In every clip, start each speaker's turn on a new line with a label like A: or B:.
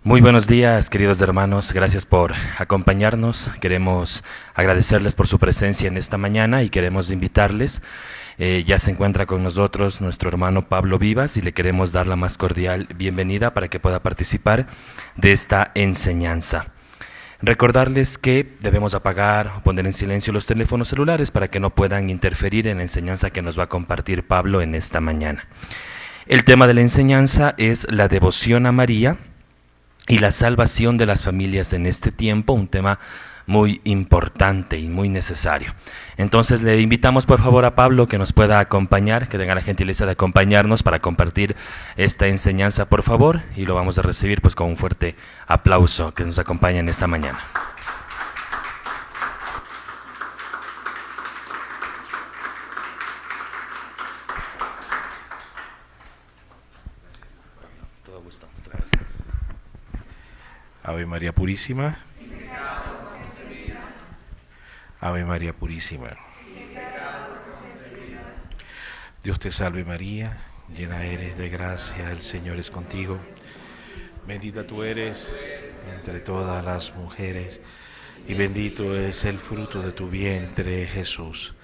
A: Muy buenos días, queridos hermanos. Gracias por acompañarnos. Queremos agradecerles por su presencia en esta mañana y queremos invitarles. Ya se encuentra con nosotros nuestro hermano Pablo Vivas y le queremos dar la más cordial bienvenida para que pueda participar de esta enseñanza. Recordarles que debemos apagar o poner en silencio los teléfonos celulares para que no puedan interferir en la enseñanza que nos va a compartir Pablo en esta mañana. El tema de la enseñanza es la devoción a María y la salvación de las familias en este tiempo, un tema muy importante y muy necesario. Entonces le invitamos por favor a Pablo que nos pueda acompañar, que tenga la gentileza de acompañarnos para compartir esta enseñanza, por favor, y lo vamos a recibir pues con un fuerte aplauso que nos acompaña en esta mañana. Todo gusto, gracias.
B: Ave María Purísima. Ave María Purísima. Dios te salve María, llena eres de gracia, el Señor es contigo. Bendita tú eres entre todas las mujeres y bendito es el fruto de tu vientre, Jesús.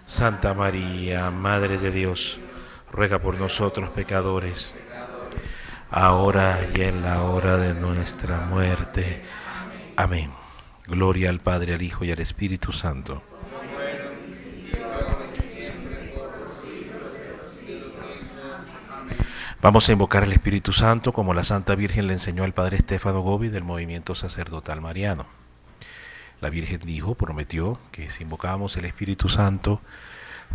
B: Santa María, Madre de Dios, ruega por nosotros pecadores, ahora y en la hora de nuestra muerte. Amén. Gloria al Padre, al Hijo y al Espíritu Santo. Vamos a invocar al Espíritu Santo como la Santa Virgen le enseñó al Padre Estéfano Gobi del movimiento sacerdotal mariano. La Virgen dijo, prometió, que si invocábamos el Espíritu Santo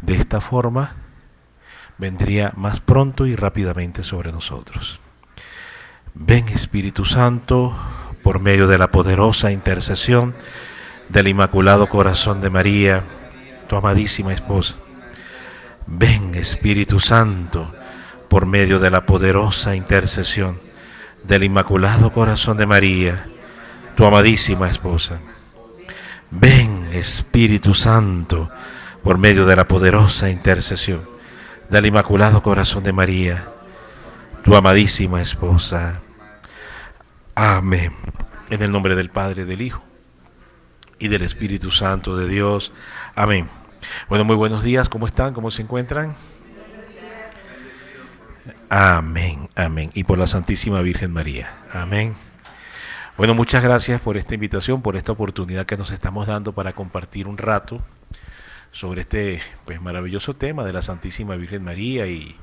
B: de esta forma, vendría más pronto y rápidamente sobre nosotros. Ven Espíritu Santo, por medio de la poderosa intercesión del Inmaculado Corazón de María, tu amadísima esposa. Ven Espíritu Santo, por medio de la poderosa intercesión del Inmaculado Corazón de María, tu amadísima esposa. Ven Espíritu Santo, por medio de la poderosa intercesión del Inmaculado Corazón de María, tu amadísima esposa. Amén. En el nombre del Padre, del Hijo y del Espíritu Santo de Dios. Amén. Bueno, muy buenos días. ¿Cómo están? ¿Cómo se encuentran? Amén, amén. Y por la Santísima Virgen María. Amén. Bueno, muchas gracias por esta invitación, por esta oportunidad que nos estamos dando para compartir un rato sobre este maravilloso tema de la Santísima Virgen María y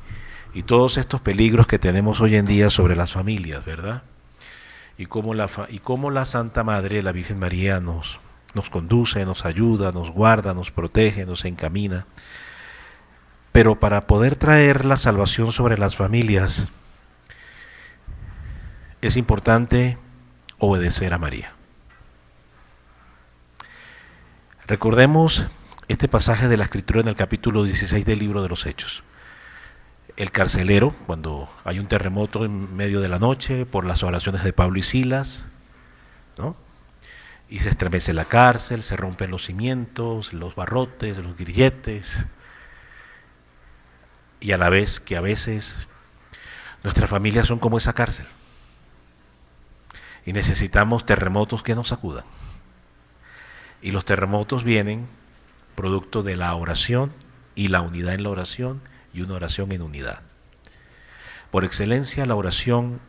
B: todos estos peligros que tenemos hoy en día sobre las familias, ¿verdad? Y cómo la Santa Madre, la Virgen María, nos conduce, nos ayuda, nos guarda, nos protege, nos encamina. Pero para poder traer la salvación sobre las familias, es importante obedecer a María. Recordemos este pasaje de la Escritura en el capítulo 16 del libro de los Hechos. El carcelero, cuando hay un terremoto en medio de la noche, por las oraciones de Pablo y Silas, ¿no? Y se estremece la cárcel, se rompen los cimientos, los barrotes, los grilletes, y a la vez que a veces nuestras familias son como esa cárcel, y necesitamos terremotos que nos sacudan. Y los terremotos vienen producto de la oración y la unidad en la oración, y una oración en unidad. Por excelencia, la oración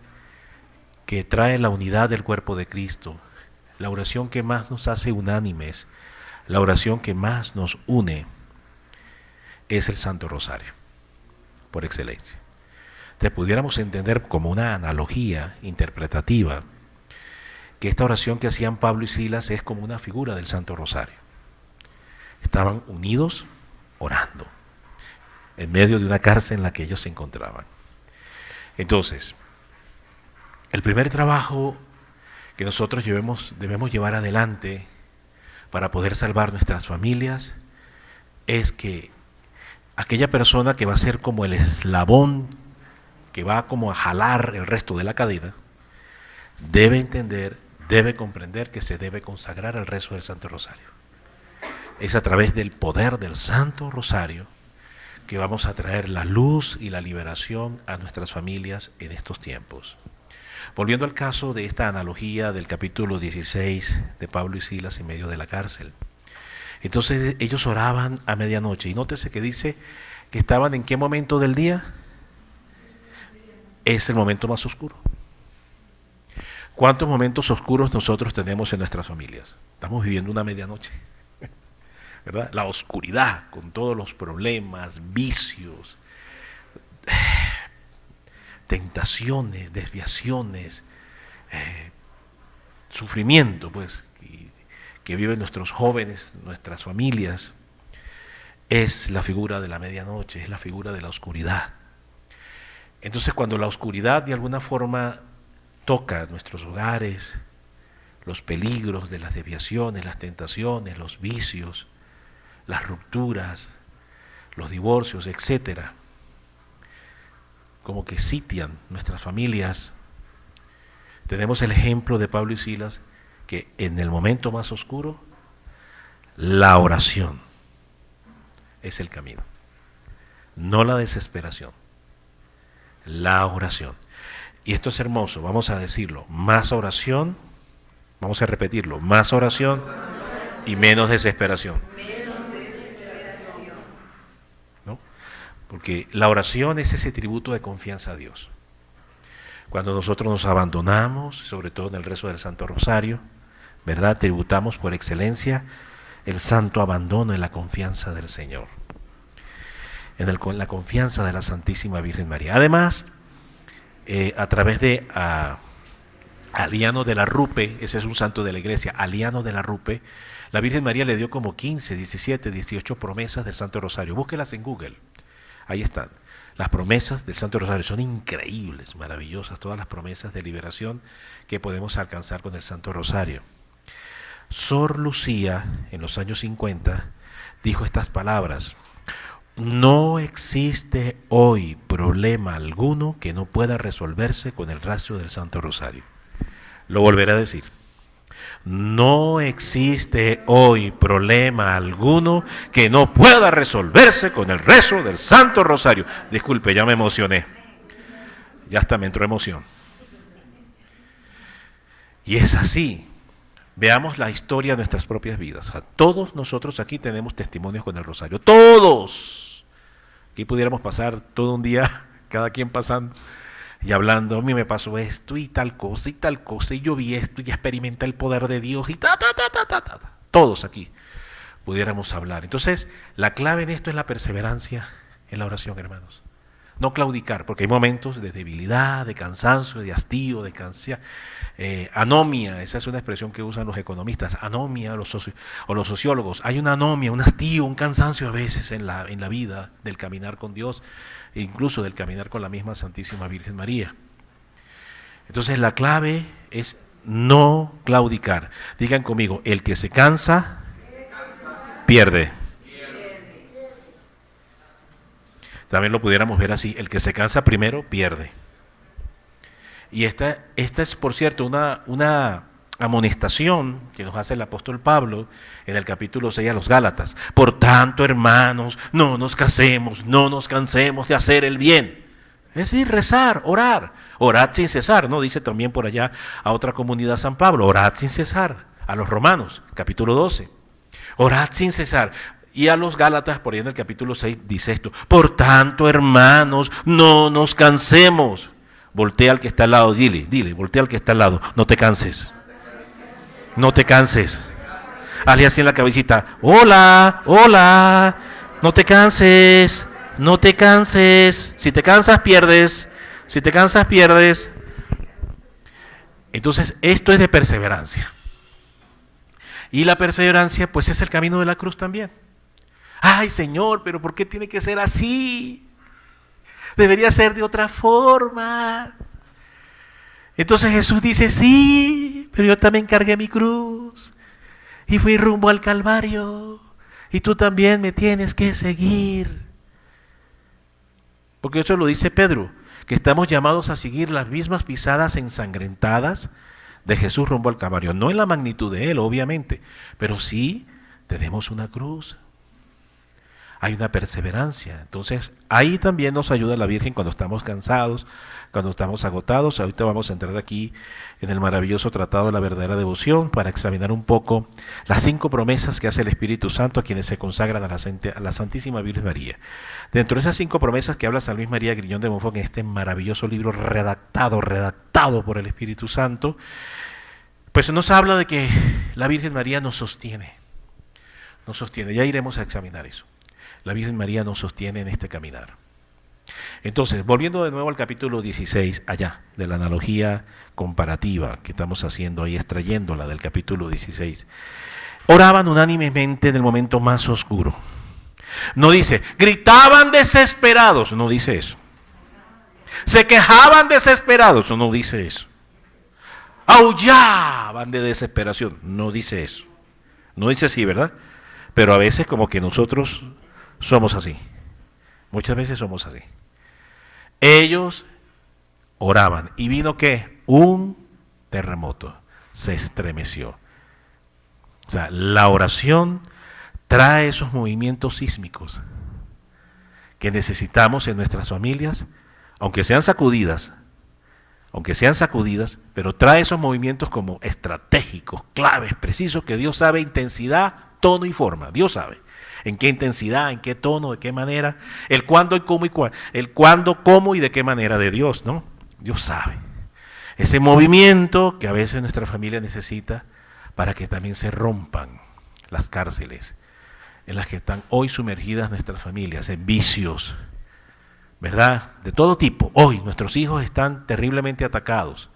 B: que trae la unidad del cuerpo de Cristo, la oración que más nos hace unánimes, la oración que más nos une, es el Santo Rosario, por excelencia. Entonces pudiéramos entender como una analogía interpretativa que esta oración que hacían Pablo y Silas es como una figura del Santo Rosario. Estaban unidos orando en medio de una cárcel en la que ellos se encontraban. Entonces, el primer trabajo que nosotros debemos llevar adelante para poder salvar nuestras familias es que aquella persona que va a ser como el eslabón que va como a jalar el resto de la cadena, debe entender, debe comprender que se debe consagrar al rezo del Santo Rosario. Es a través del poder del Santo Rosario que vamos a traer la luz y la liberación a nuestras familias en estos tiempos. Volviendo al caso de esta analogía del capítulo 16 de Pablo y Silas en medio de la cárcel. Entonces ellos oraban a medianoche y nótese que dice que estaban en qué momento del día. Es el momento más oscuro. ¿Cuántos momentos oscuros nosotros tenemos en nuestras familias? Estamos viviendo una medianoche, ¿verdad? La oscuridad con todos los problemas, vicios, tentaciones, desviaciones, sufrimiento, pues, que viven nuestros jóvenes, nuestras familias. Es la figura de la medianoche, es la figura de la oscuridad. Entonces, cuando la oscuridad de alguna forma toca nuestros hogares, los peligros de las desviaciones, las tentaciones, los vicios, las rupturas, los divorcios, etcétera, como que sitian nuestras familias. Tenemos el ejemplo de Pablo y Silas, que en el momento más oscuro, la oración es el camino, no la desesperación, la oración. Y esto es hermoso, vamos a decirlo, más oración, vamos a repetirlo, más oración y menos desesperación. ¿No? Porque la oración es ese tributo de confianza a Dios. Cuando nosotros nos abandonamos, sobre todo en el rezo del Santo Rosario, ¿verdad? Tributamos por excelencia el santo abandono en la confianza del Señor, en la confianza de la Santísima Virgen María. Además, a través de Aliano de la Rupe, ese es un santo de la iglesia, Aliano de la Rupe, la Virgen María le dio como 15, 17, 18 promesas del Santo Rosario. Búsquelas en Google, ahí están. Las promesas del Santo Rosario son increíbles, maravillosas, todas las promesas de liberación que podemos alcanzar con el Santo Rosario. Sor Lucía, en los años 50, dijo estas palabras: no existe hoy problema alguno que no pueda resolverse con el rezo del Santo Rosario. Lo volveré a decir. No existe hoy problema alguno que no pueda resolverse con el rezo del Santo Rosario. Disculpe, ya me emocioné. Ya hasta me entró emoción. Y es así. Veamos la historia de nuestras propias vidas. Todos nosotros aquí tenemos testimonios con el Rosario. ¡Todos! Aquí pudiéramos pasar todo un día, cada quien pasando y hablando. A mí me pasó esto y tal cosa, y yo vi esto y experimenté el poder de Dios y ta. Todos aquí pudiéramos hablar. Entonces, la clave en esto es la perseverancia en la oración, hermanos. No claudicar, porque hay momentos de debilidad, de cansancio, de hastío, de anomia. Esa es una expresión que usan los economistas, anomia, o los sociólogos. Hay una anomia, un hastío, un cansancio a veces en la vida del caminar con Dios, e incluso del caminar con la misma Santísima Virgen María. Entonces la clave es no claudicar. Digan conmigo, el que se cansa, pierde. También lo pudiéramos ver así, el que se cansa primero, pierde. Y esta es, por cierto, una amonestación que nos hace el apóstol Pablo en el capítulo 6 a los Gálatas. Por tanto, hermanos, no nos cansemos de hacer el bien. Es decir, rezar, orar. Orad sin cesar, ¿no? Dice también por allá a otra comunidad San Pablo, orad sin cesar. A los Romanos, capítulo 12. Orad sin cesar. Y a los Gálatas, por ahí en el capítulo 6, dice esto: por tanto, hermanos, no nos cansemos. Voltea al que está al lado, dile, voltea al que está al lado, no te canses. No te canses. Hazle así en la cabecita: hola, no te canses, no te canses. Si te cansas, pierdes. Entonces, esto es de perseverancia. Y la perseverancia, pues, es el camino de la cruz también. Ay, Señor, pero ¿por qué tiene que ser así? Debería ser de otra forma. Entonces Jesús dice: sí, pero yo también cargué mi cruz y fui rumbo al Calvario, y tú también me tienes que seguir. Porque eso lo dice Pedro, que estamos llamados a seguir las mismas pisadas ensangrentadas de Jesús rumbo al Calvario. No en la magnitud de él, obviamente, pero sí tenemos una cruz. hay una perseverancia. Entonces, ahí también nos ayuda la Virgen cuando estamos cansados, cuando estamos agotados. Ahorita vamos a entrar aquí en el maravilloso tratado de la verdadera devoción para examinar un poco las 5 promesas que hace el Espíritu Santo a quienes se consagran a la Santísima Virgen María. Dentro de esas 5 promesas que habla San Luis María Griñón de Montfort en este maravilloso libro redactado por el Espíritu Santo, pues nos habla de que la Virgen María nos sostiene. Ya iremos a examinar eso. La Virgen María nos sostiene en este caminar. Entonces, volviendo de nuevo al capítulo 16, allá, de la analogía comparativa que estamos haciendo ahí, extrayéndola del capítulo 16. Oraban unánimemente en el momento más oscuro. No dice, gritaban desesperados, no dice eso. Se quejaban desesperados, no dice eso. Aullaban de desesperación, no dice eso. No dice así, ¿verdad? Pero a veces como que nosotros somos así. Muchas veces somos así. Ellos oraban y vino ¿qué? Un terremoto. Se estremeció. O sea, la oración trae esos movimientos sísmicos que necesitamos en nuestras familias, aunque sean sacudidas, pero trae esos movimientos como estratégicos, claves, precisos, que Dios sabe intensidad, tono y forma. Dios sabe en qué intensidad, en qué tono, de qué manera, el cuándo y cómo el cuándo, cómo y de qué manera de Dios, ¿no? Dios sabe. Ese movimiento que a veces nuestra familia necesita para que también se rompan las cárceles en las que están hoy sumergidas nuestras familias, en vicios, ¿verdad? De todo tipo. Hoy nuestros hijos están terriblemente atacados,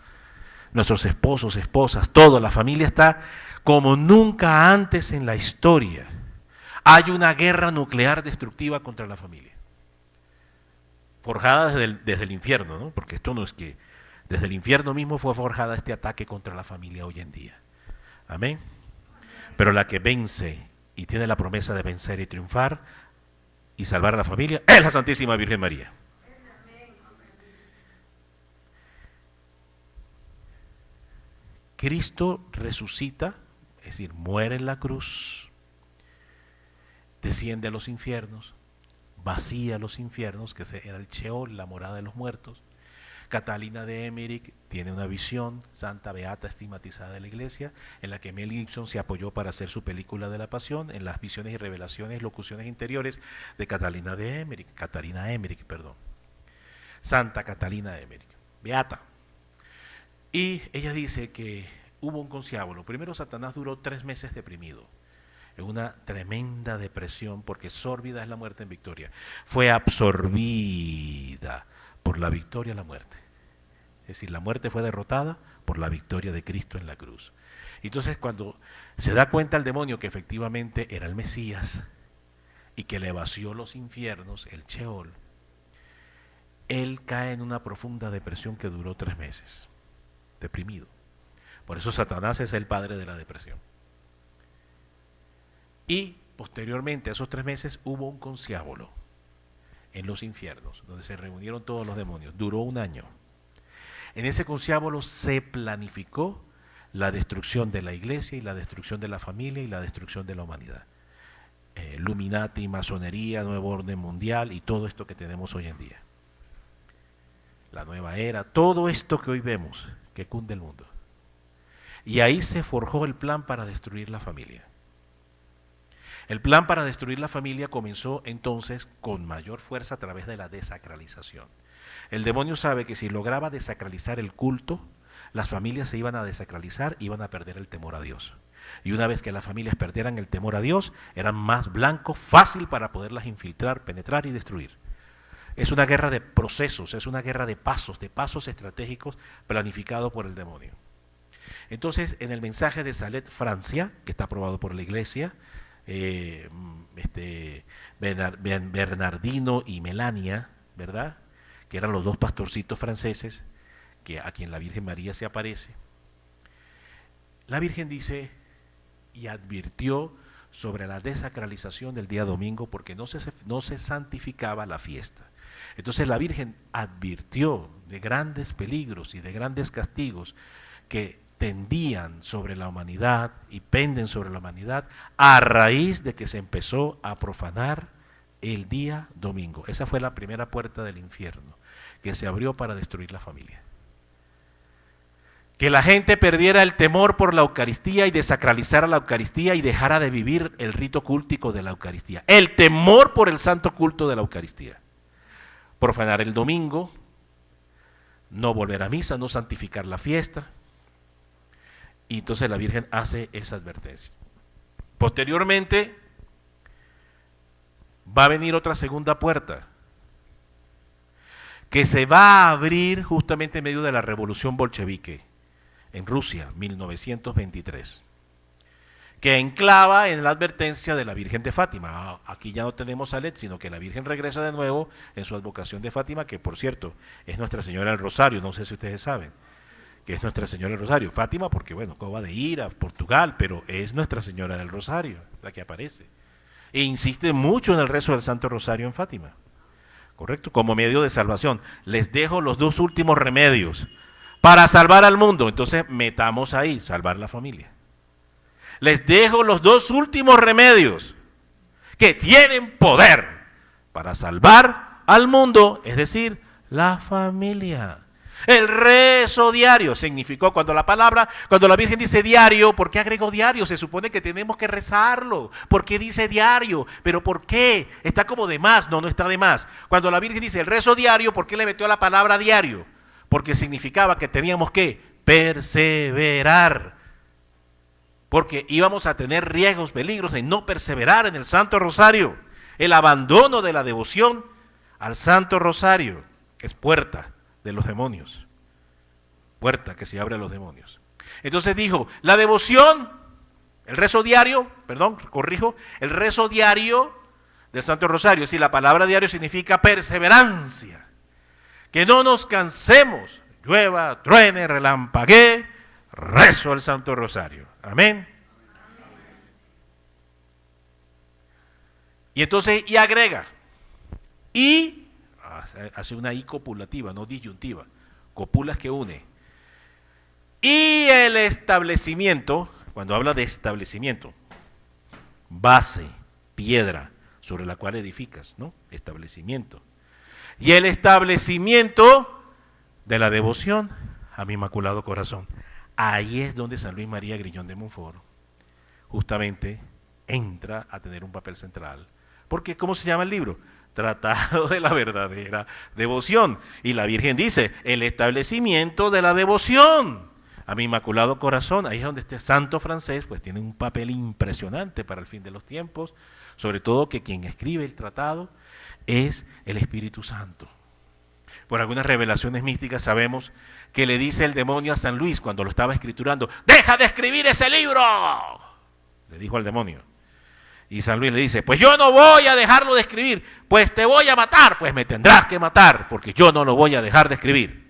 B: nuestros esposos, esposas, todo, la familia está como nunca antes en la historia. Hay una guerra nuclear destructiva contra la familia, forjada desde el infierno, ¿no? Porque esto no es que desde el infierno mismo fue forjada este ataque contra la familia hoy en día. Amén. Pero la que vence y tiene la promesa de vencer y triunfar y salvar a la familia es la Santísima Virgen María. Cristo resucita, es decir, muere en la cruz, desciende a los infiernos, vacía los infiernos, que era el Sheol, la morada de los muertos. Catalina de Emmerich tiene una visión, santa beata estigmatizada de la iglesia, en la que Mel Gibson se apoyó para hacer su película de la Pasión, en las visiones y revelaciones, locuciones interiores de Catalina Emmerich, Santa Catalina de Emmerich, beata. Y ella dice que hubo un conciliábulo. Primero Satanás duró 3 meses deprimido, en una tremenda depresión, porque sórbida es la muerte en victoria. Fue absorbida por la victoria a la muerte. Es decir, la muerte fue derrotada por la victoria de Cristo en la cruz. Entonces, cuando se da cuenta el demonio que efectivamente era el Mesías y que le vació los infiernos, el Sheol, él cae en una profunda depresión que duró 3 meses, deprimido. Por eso Satanás es el padre de la depresión. Y posteriormente a esos 3 meses hubo un conciliábulo en los infiernos, donde se reunieron todos los demonios. Duró 1 año. En ese conciliábulo se planificó la destrucción de la iglesia y la destrucción de la familia y la destrucción de la humanidad. Illuminati, masonería, nuevo orden mundial y todo esto que tenemos hoy en día. La nueva era, todo esto que hoy vemos, que cunde el mundo. Y ahí se forjó el plan para destruir la familia. El plan para destruir la familia comenzó entonces con mayor fuerza a través de la desacralización. El demonio sabe que si lograba desacralizar el culto, las familias se iban a desacralizar, iban a perder el temor a Dios. Y una vez que las familias perdieran el temor a Dios, eran más blancos, fácil para poderlas infiltrar, penetrar y destruir. Es una guerra de procesos, es una guerra de pasos estratégicos planificados por el demonio. Entonces, en el mensaje de Salet, Francia, que está aprobado por la Iglesia, Bernardino y Melania, ¿verdad?, que eran los 2 pastorcitos franceses a quien la Virgen María se aparece. La Virgen dice y advirtió sobre la desacralización del día domingo porque no se santificaba la fiesta. Entonces la Virgen advirtió de grandes peligros y de grandes castigos que tendían sobre la humanidad y penden sobre la humanidad a raíz de que se empezó a profanar el día domingo. Esa fue la primera puerta del infierno que se abrió para destruir la familia. Que la gente perdiera el temor por la Eucaristía y desacralizara la Eucaristía y dejara de vivir el rito cúltico de la Eucaristía. El temor por el santo culto de la Eucaristía. Profanar el domingo, no volver a misa, no santificar la fiesta. Y entonces la Virgen hace esa advertencia. Posteriormente va a venir otra segunda puerta que se va a abrir justamente en medio de la revolución bolchevique en Rusia, 1923, que enclava en la advertencia de la Virgen de Fátima. Aquí ya no tenemos a Let, sino que la Virgen regresa de nuevo en su advocación de Fátima, que por cierto es Nuestra Señora del Rosario, no sé si ustedes saben que es Nuestra Señora del Rosario. Fátima porque, bueno, Cova de Ira, Portugal, pero es Nuestra Señora del Rosario la que aparece. E insiste mucho en el rezo del Santo Rosario en Fátima, ¿correcto? Como medio de salvación. Les dejo los dos últimos remedios para salvar al mundo. Entonces metamos ahí, salvar la familia. Les dejo los dos últimos remedios que tienen poder para salvar al mundo, es decir, la familia. El rezo diario significó cuando la Virgen dice diario, ¿por qué agregó diario? Se supone que tenemos que rezarlo. ¿Por qué dice diario? ¿Pero por qué? Está como de más. No, no está de más. Cuando la Virgen dice el rezo diario, ¿por qué le metió la palabra diario? Porque significaba que teníamos que perseverar. Porque íbamos a tener riesgos, peligros de no perseverar en el Santo Rosario. El abandono de la devoción al Santo Rosario es puerta de los demonios, puerta que se abre a los demonios. Entonces dijo, la devoción, el rezo diario, el rezo diario del Santo Rosario, si la palabra diario significa perseverancia, que no nos cansemos, llueva, truene, relampaguee, rezo el Santo Rosario. Amén. Y entonces, y agrega, y hace una I copulativa, no disyuntiva, copulas que une. Y el establecimiento, cuando habla de establecimiento, base, piedra, sobre la cual edificas, ¿no? Establecimiento. Y el establecimiento de la devoción a mi Inmaculado Corazón. Ahí es donde San Luis María Griñón de Montfort justamente entra a tener un papel central. Porque, ¿cómo se llama el libro? Tratado de la verdadera devoción. Y la Virgen dice, el establecimiento de la devoción a mi Inmaculado Corazón. Ahí es donde este santo francés pues tiene un papel impresionante para el fin de los tiempos, sobre todo que quien escribe el tratado es el Espíritu Santo. Por algunas revelaciones místicas sabemos que le dice el demonio a San Luis cuando lo estaba escriturando, ¡deja de escribir ese libro! Le dijo al demonio. Y San Luis le dice, pues yo no voy a dejarlo de escribir, pues te voy a matar, pues me tendrás que matar, porque yo no lo voy a dejar de escribir.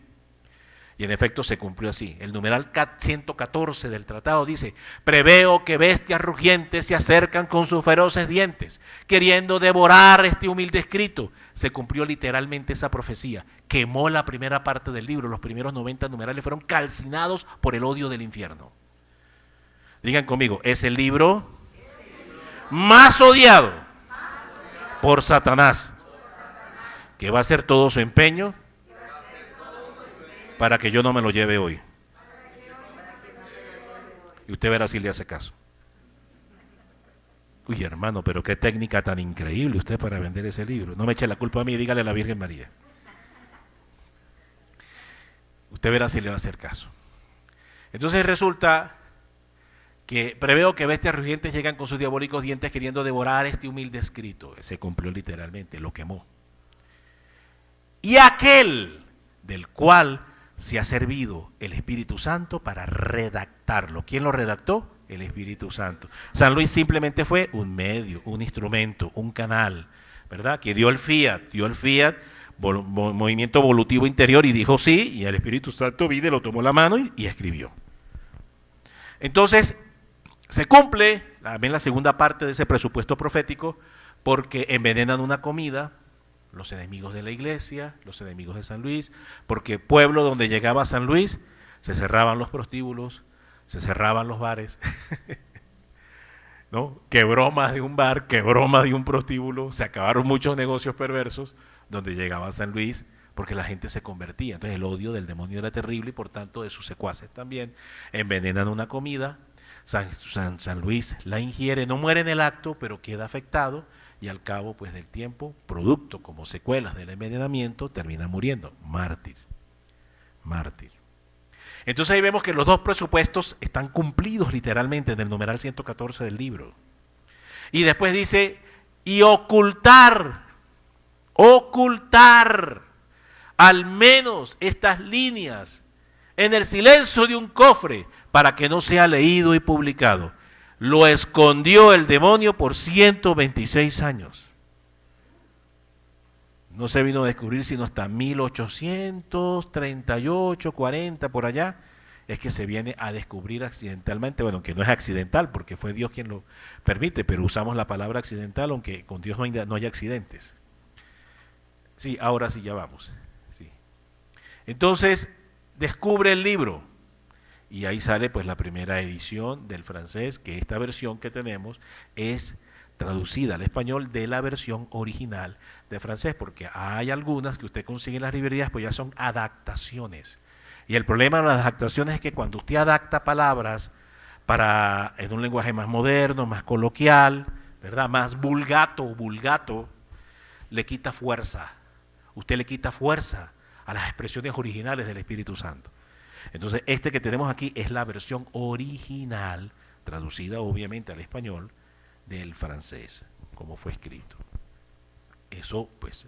B: Y en efecto se cumplió así. El numeral 114 del tratado dice, preveo que bestias rugientes se acercan con sus feroces dientes, queriendo devorar este humilde escrito. Se cumplió literalmente esa profecía. Quemó la primera parte del libro, los primeros 90 numerales fueron calcinados por el odio del infierno. Digan conmigo, es el libro más odiado por Satanás, que va a hacer todo su empeño para que yo no me lo lleve hoy. Y usted verá si le hace caso. Uy, hermano, pero qué técnica tan increíble usted para vender ese libro. No me eche la culpa a mí, dígale a la Virgen María. Usted verá si le va a hacer caso. Entonces resulta que preveo que bestias rugientes llegan con sus diabólicos dientes queriendo devorar este humilde escrito. Se cumplió literalmente, lo quemó. Y aquel del cual se ha servido el Espíritu Santo para redactarlo. ¿Quién lo redactó? El Espíritu Santo. San Luis simplemente fue un medio, un instrumento, un canal, ¿verdad? Que dio el fiat, movimiento volutivo interior y dijo sí, y el Espíritu Santo vino, lo tomó la mano y escribió. Entonces, se cumple también la segunda parte de ese presupuesto profético porque envenenan una comida, los enemigos de la iglesia, los enemigos de San Luis, porque pueblo donde llegaba San Luis, se cerraban los prostíbulos, se cerraban los bares, ¿no? Quebró más de un bar, quebró más de un prostíbulo, se acabaron muchos negocios perversos donde llegaba San Luis porque la gente se convertía. Entonces el odio del demonio era terrible y por tanto de sus secuaces también. Envenenan una comida, San Luis la ingiere, no muere en el acto, pero queda afectado y al cabo pues del tiempo, producto como secuelas del envenenamiento, termina muriendo. Mártir. Mártir. Entonces ahí vemos que los dos presupuestos están cumplidos literalmente en el numeral 114 del libro. Y después dice, y ocultar al menos estas líneas en el silencio de un cofre para que no sea leído y publicado. Lo escondió el demonio por 126 años. No se vino a descubrir sino hasta 1838, 40, por allá, es que se viene a descubrir accidentalmente, bueno, que no es accidental, porque fue Dios quien lo permite, pero usamos la palabra accidental, aunque con Dios no hay accidentes. Sí, ahora sí ya vamos. Sí. Entonces, descubre el libro, y ahí sale pues la primera edición del francés, que esta versión que tenemos es traducida al español de la versión original de francés, porque hay algunas que usted consigue en las librerías, pues ya son adaptaciones. Y el problema de las adaptaciones es que cuando usted adapta palabras en un lenguaje más moderno, más coloquial, ¿verdad? Más vulgato, le quita fuerza. Usted le quita fuerza a las expresiones originales del Espíritu Santo. Entonces, este que tenemos aquí es la versión original, traducida obviamente al español, del francés, como fue escrito. Eso, pues,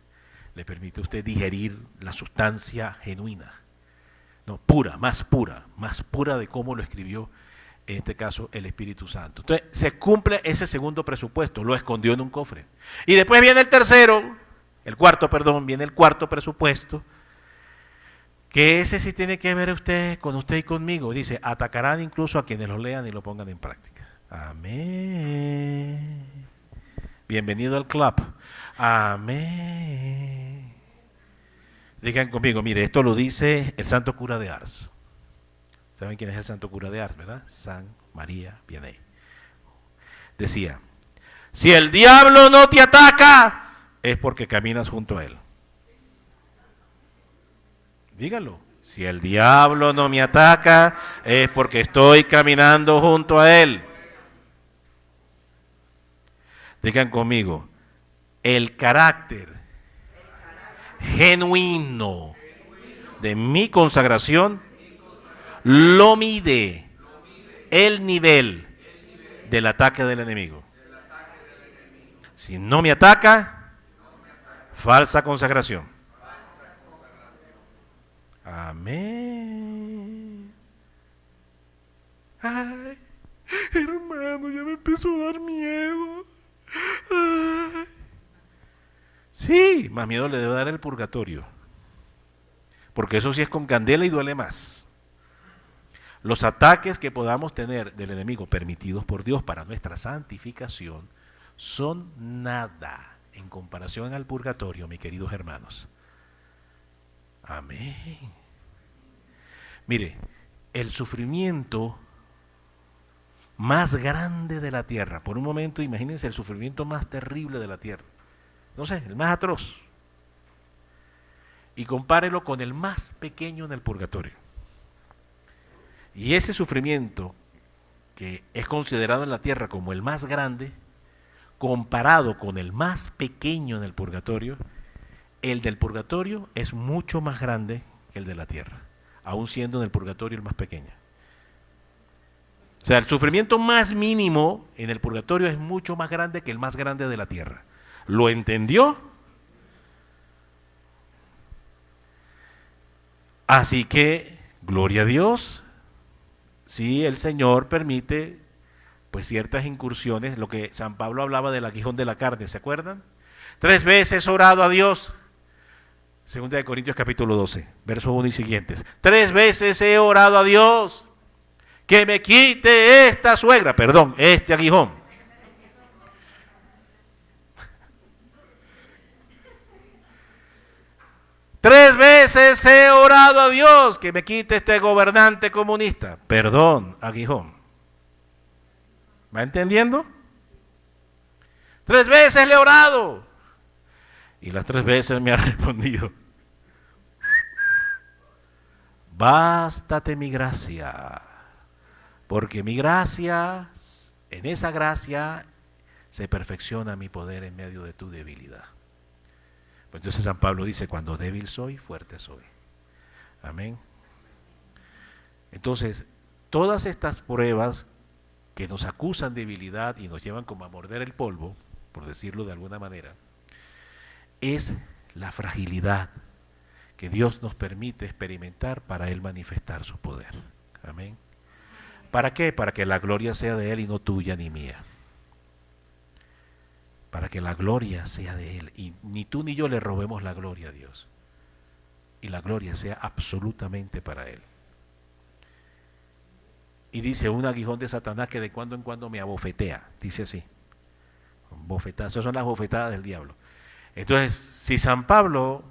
B: le permite a usted digerir la sustancia genuina, no, más pura de cómo lo escribió, en este caso, el Espíritu Santo. Entonces, se cumple ese segundo presupuesto, lo escondió en un cofre. Y después viene viene el cuarto presupuesto, que ese sí tiene que ver con usted y conmigo. Dice, atacarán incluso a quienes lo lean y lo pongan en práctica. Amén. Bienvenido al club. Amén. Digan conmigo, mire, esto lo dice el santo cura de Ars. ¿Saben quién es el santo cura de Ars, verdad? San María Vianney. Decía, si el diablo no te ataca, es porque caminas junto a él. Díganlo. Si el diablo no me ataca, es porque estoy caminando junto a él. Digan conmigo, el carácter genuino de mi consagración lo mide el nivel del ataque del enemigo. Si no me ataca, falsa consagración. Amén. Ay, hermano, ya me empezó a dar miedo. Ay. Sí, más miedo le debe dar el purgatorio. Porque eso sí es con candela y duele más. Los ataques que podamos tener del enemigo permitidos por Dios para nuestra santificación son nada en comparación al purgatorio, mis queridos hermanos. Amén. Mire, el sufrimiento más grande de la tierra, por un momento imagínense el sufrimiento más terrible de la tierra, no sé, el más atroz, y compárelo con el más pequeño en el purgatorio. Y ese sufrimiento que es considerado en la tierra como el más grande, comparado con el más pequeño en el purgatorio, el del purgatorio es mucho más grande que el de la tierra, aun siendo en el purgatorio el más pequeño. O sea, el sufrimiento más mínimo en el purgatorio es mucho más grande que el más grande de la tierra. ¿Lo entendió? Así que, gloria a Dios, si el Señor permite pues ciertas incursiones, lo que San Pablo hablaba del aguijón de la carne, ¿se acuerdan? 3 veces he orado a Dios. Segunda de Corintios capítulo 12, versos 1 y siguientes. 3 veces he orado a Dios que me quite este aguijón. Tres veces he orado a Dios que me quite este gobernante comunista. Perdón, aguijón. ¿Va entendiendo? 3 veces le he orado. Y las 3 veces me ha respondido: bástate mi gracia, porque mi gracia, en esa gracia se perfecciona mi poder en medio de tu debilidad. Pues entonces San Pablo dice: cuando débil soy, fuerte soy. Amén. Entonces, todas estas pruebas que nos acusan de debilidad y nos llevan como a morder el polvo, por decirlo de alguna manera, es la fragilidad que Dios nos permite experimentar para Él manifestar su poder. Amén. ¿Para qué? Para que la gloria sea de Él y no tuya ni mía. Para que la gloria sea de Él y ni tú ni yo le robemos la gloria a Dios. Y la gloria sea absolutamente para Él. Y dice un aguijón de Satanás que de cuando en cuando me abofetea. Dice así. Bofetadas, esas son las bofetadas del diablo. Entonces, si San Pablo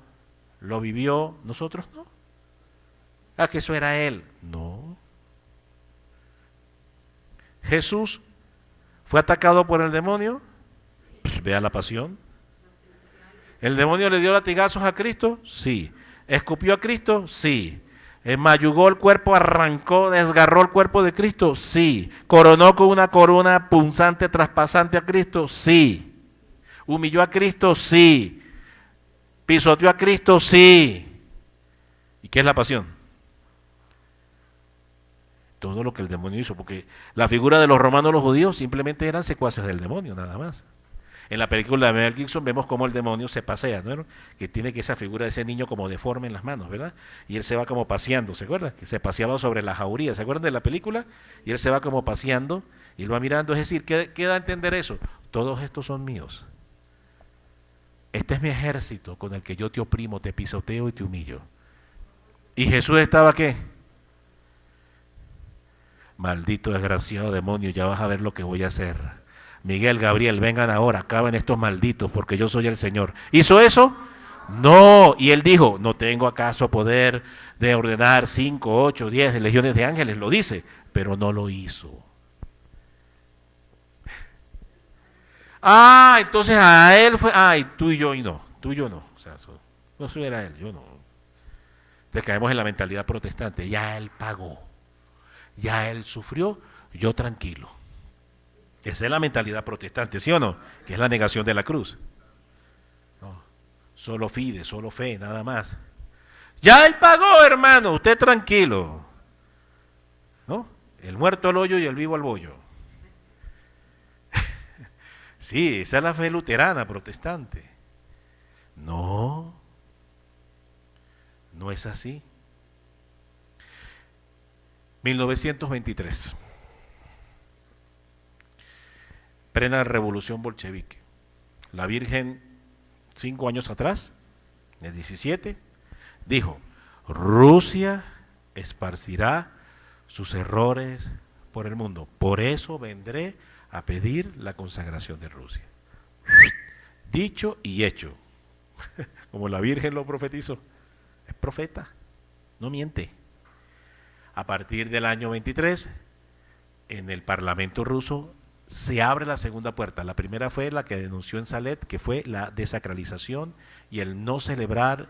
B: lo vivió, nosotros no. Ah, que eso era él. No. Jesús fue atacado por el demonio. Pues vea la pasión. ¿El demonio le dio latigazos a Cristo? Sí. ¿Escupió a Cristo? Sí. ¿Mayugó el cuerpo, arrancó, desgarró el cuerpo de Cristo? Sí. ¿Coronó con una corona punzante, traspasante a Cristo? Sí. ¿Humilló a Cristo? Sí. ¿Pisoteó a Cristo? Sí. ¿Y qué es la pasión? Todo lo que el demonio hizo, porque la figura de los romanos, los judíos, simplemente eran secuaces del demonio, nada más. En la película de Mel Gibson vemos cómo el demonio se pasea, ¿no? Que tiene que esa figura de ese niño como deforme en las manos, ¿verdad? Y él se va como paseando, ¿se acuerdan? Que se paseaba sobre la jauría, ¿se acuerdan de la película? Y él se va como paseando y él va mirando, es decir, ¿qué da a entender eso? Todos estos son míos. Este es mi ejército con el que yo te oprimo, te pisoteo y te humillo. ¿Y Jesús estaba qué? Maldito desgraciado demonio, ya vas a ver lo que voy a hacer. Miguel, Gabriel, vengan ahora, acaben estos malditos, porque yo soy el Señor. ¿Hizo eso? No. Y él dijo: ¿no tengo acaso poder de ordenar 5, 8, 10 legiones de ángeles? Lo dice, pero no lo hizo. Ah, entonces a él fue, ay, tú y yo y no, tú y yo no. O sea, eso era él, yo no. Entonces caemos en la mentalidad protestante: ya él pagó, ya él sufrió, yo tranquilo. Esa es la mentalidad protestante, ¿sí o no? Que es la negación de la cruz. No, solo fide, solo fe, nada más. Ya él pagó, hermano, usted tranquilo. ¿No? El muerto al hoyo y el vivo al bollo. Sí, esa es la fe luterana, protestante. No, no es así. 1923. Plena revolución bolchevique. La Virgen, 5 años atrás, el 17, dijo: Rusia esparcirá sus errores por el mundo. Por eso vendré a pedir la consagración de Rusia. Dicho y hecho. Como la Virgen lo profetizó. Es profeta, no miente. A partir del año 23, en el Parlamento ruso se abre la segunda puerta. La primera fue la que denunció en Salet, que fue la desacralización y el no celebrar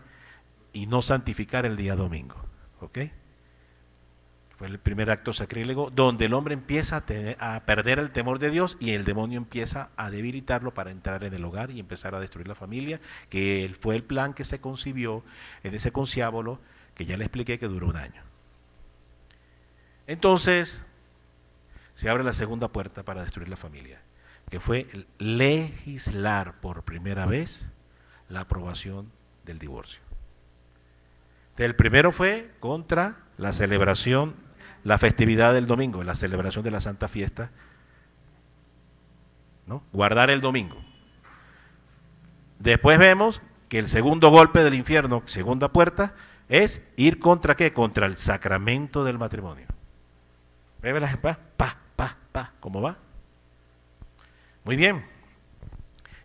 B: y no santificar el día domingo. ¿Ok? Fue el primer acto sacrílego donde el hombre empieza a perder el temor de Dios y el demonio empieza a debilitarlo para entrar en el hogar y empezar a destruir la familia, que fue el plan que se concibió en ese conciábulo que ya le expliqué que duró 1 año. Entonces se abre la segunda puerta para destruir la familia, que fue legislar por primera vez la aprobación del divorcio. El primero fue contra la celebración, la festividad del domingo, la celebración de la Santa Fiesta, ¿no? Guardar el domingo. Después vemos que el segundo golpe del infierno, segunda puerta, es ir contra ¿qué? Contra el sacramento del matrimonio. ¿Ve las ¿cómo va? Muy bien.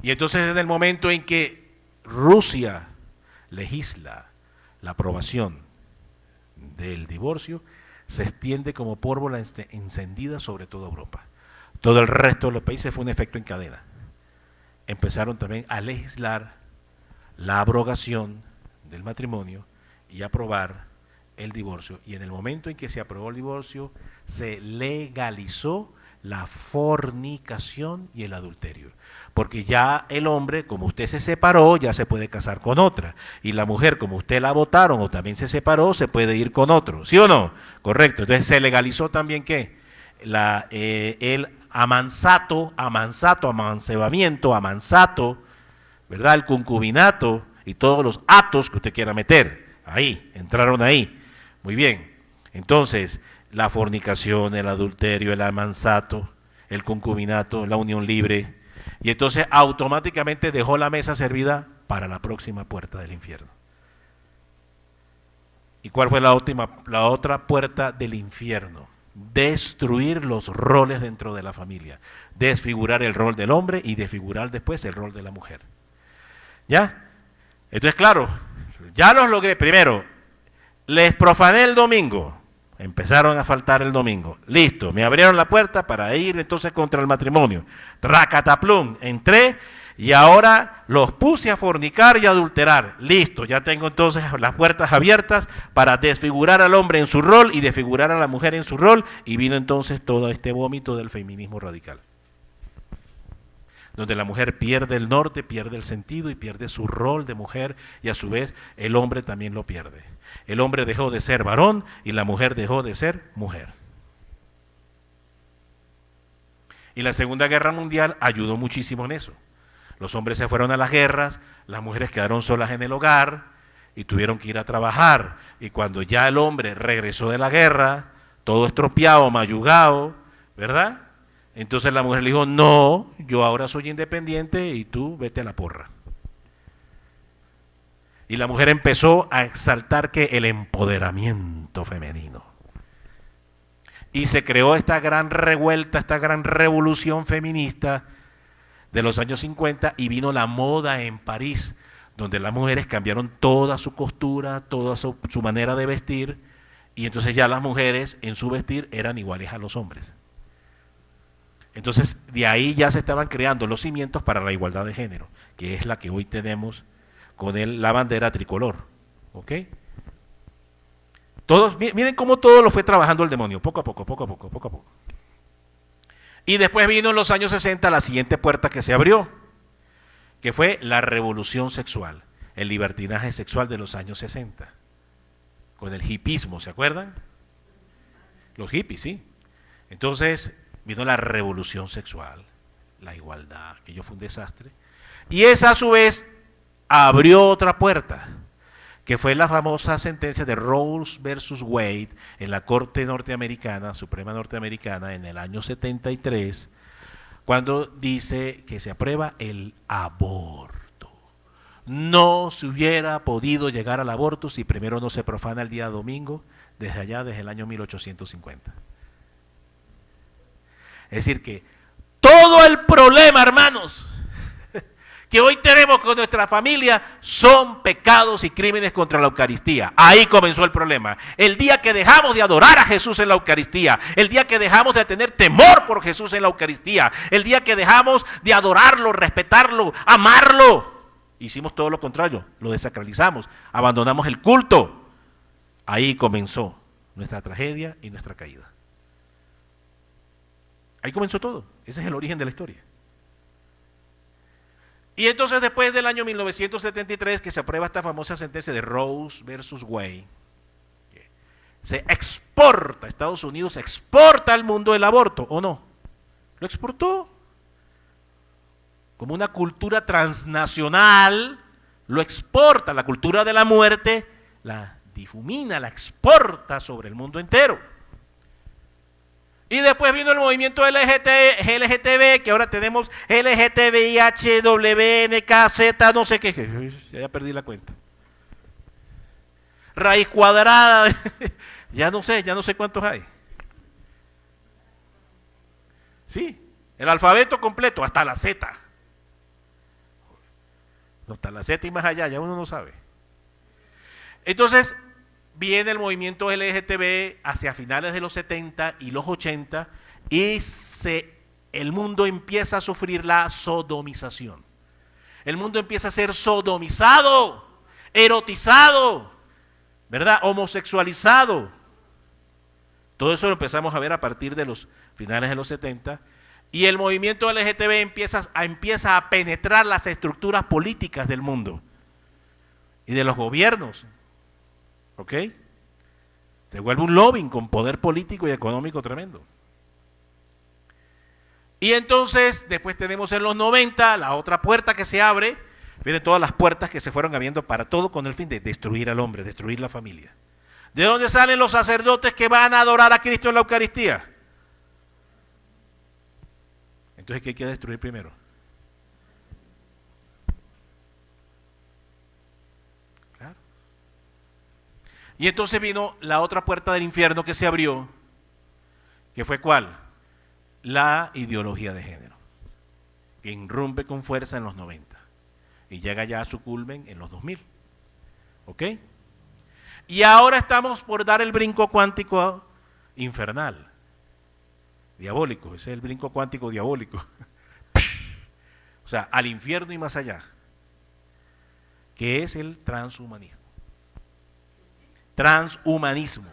B: Y entonces en el momento en que Rusia legisla la aprobación del divorcio, se extiende como pólvora encendida sobre toda Europa. Todo el resto de los países fue un efecto en cadena. empezaron también a legislar la abrogación del matrimonio y aprobar el divorcio. Y en el momento en que se aprobó el divorcio, se legalizó la fornicación y el adulterio. Porque ya el hombre, como usted se separó, ya se puede casar con otra. Y la mujer, como usted la votaron o también se separó, se puede ir con otro. ¿Sí o no? Correcto. Entonces se legalizó también ¿qué? El amancebamiento, ¿verdad? El concubinato y todos los actos que usted quiera meter. Ahí, entraron ahí. Muy bien. Entonces, la fornicación, el adulterio, el amansato, el concubinato, la unión libre. Y entonces automáticamente dejó la mesa servida para la próxima puerta del infierno. ¿Y cuál fue la otra puerta del infierno? Destruir los roles dentro de la familia. Desfigurar el rol del hombre y desfigurar después el rol de la mujer. ¿Ya? Entonces, claro, ya los logré. Primero, les profané el domingo. Empezaron a faltar el domingo. Listo, me abrieron la puerta para ir entonces contra el matrimonio. Tracataplum, entré y ahora los puse a fornicar y adulterar. Listo, ya tengo entonces las puertas abiertas para desfigurar al hombre en su rol y desfigurar a la mujer en su rol. Y vino entonces todo este vómito del feminismo radical, donde la mujer pierde el norte, pierde el sentido y pierde su rol de mujer, y a su vez el hombre también lo pierde. El hombre dejó de ser varón y la mujer dejó de ser mujer. Y la Segunda Guerra Mundial ayudó muchísimo en eso. Los hombres se fueron a las guerras, las mujeres quedaron solas en el hogar y tuvieron que ir a trabajar. Y cuando ya el hombre regresó de la guerra, todo estropeado, mayugado, ¿verdad? Entonces la mujer le dijo, no, yo ahora soy independiente y tú vete a la porra. Y la mujer empezó a exaltar que el empoderamiento femenino. Y se creó esta gran revuelta, esta gran revolución feminista de los años 50 y vino la moda en París, donde las mujeres cambiaron toda su costura, toda su manera de vestir, y entonces ya las mujeres en su vestir eran iguales a los hombres. Entonces, de ahí ya se estaban creando los cimientos para la igualdad de género, que es la que hoy tenemos con la bandera tricolor. ¿Ok? Miren cómo todo lo fue trabajando el demonio, poco a poco, poco a poco, poco a poco. Y después vino en los años 60 la siguiente puerta que se abrió, que fue la revolución sexual, el libertinaje sexual de los años 60, con el hipismo, ¿se acuerdan? Los hippies, sí. Entonces vino la revolución sexual, la igualdad, que yo fue un desastre. Y esa a su vez abrió otra puerta, que fue la famosa sentencia de Roe versus Wade en la Corte Norteamericana, Suprema Norteamericana, en el año 73, cuando dice que se aprueba el aborto. No se hubiera podido llegar al aborto si primero no se profana el día domingo, desde el año 1850. Es decir que todo el problema, hermanos, que hoy tenemos con nuestra familia son pecados y crímenes contra la Eucaristía. Ahí comenzó el problema. El día que dejamos de adorar a Jesús en la Eucaristía, el día que dejamos de tener temor por Jesús en la Eucaristía, el día que dejamos de adorarlo, respetarlo, amarlo, hicimos todo lo contrario, lo desacralizamos, abandonamos el culto. Ahí comenzó nuestra tragedia y nuestra caída. Ahí comenzó todo. Ese es el origen de la historia. Y entonces después del año 1973 que se aprueba esta famosa sentencia de Roe versus Wade, se exporta, Estados Unidos exporta al mundo el aborto, ¿o no? Lo exportó. Como una cultura transnacional, lo exporta, la cultura de la muerte, la difumina, la exporta sobre el mundo entero. Y después vino el movimiento LGTB, que ahora tenemos LGTBIH, WNKZ, no sé qué, ya perdí la cuenta. Raíz cuadrada, ya no sé cuántos hay. Sí, el alfabeto completo, hasta la Z. Hasta la Z y más allá, ya uno no sabe. Entonces, viene el movimiento LGTB hacia finales de los 70 y los 80 y el mundo empieza a sufrir la sodomización. El mundo empieza a ser sodomizado, erotizado, ¿verdad? Homosexualizado. Todo eso lo empezamos a ver a partir de los finales de los 70. Y el movimiento LGTB empieza a penetrar las estructuras políticas del mundo y de los gobiernos. ¿Ok? Se vuelve un lobbying con poder político y económico tremendo. Y entonces, después tenemos en los 90 la otra puerta que se abre. Miren todas las puertas que se fueron abriendo para todo con el fin de destruir al hombre, destruir la familia. ¿De dónde salen los sacerdotes que van a adorar a Cristo en la Eucaristía? Entonces, ¿qué hay que destruir primero? Claro. Y entonces vino la otra puerta del infierno que se abrió, que fue ¿cuál? La ideología de género, que irrumpe con fuerza en los 90 y llega ya a su culmen en los 2000. ¿Ok? Y ahora estamos por dar el brinco cuántico infernal, diabólico, ese es el brinco cuántico diabólico. O sea, al infierno y más allá, que es el transhumanismo. Transhumanismo,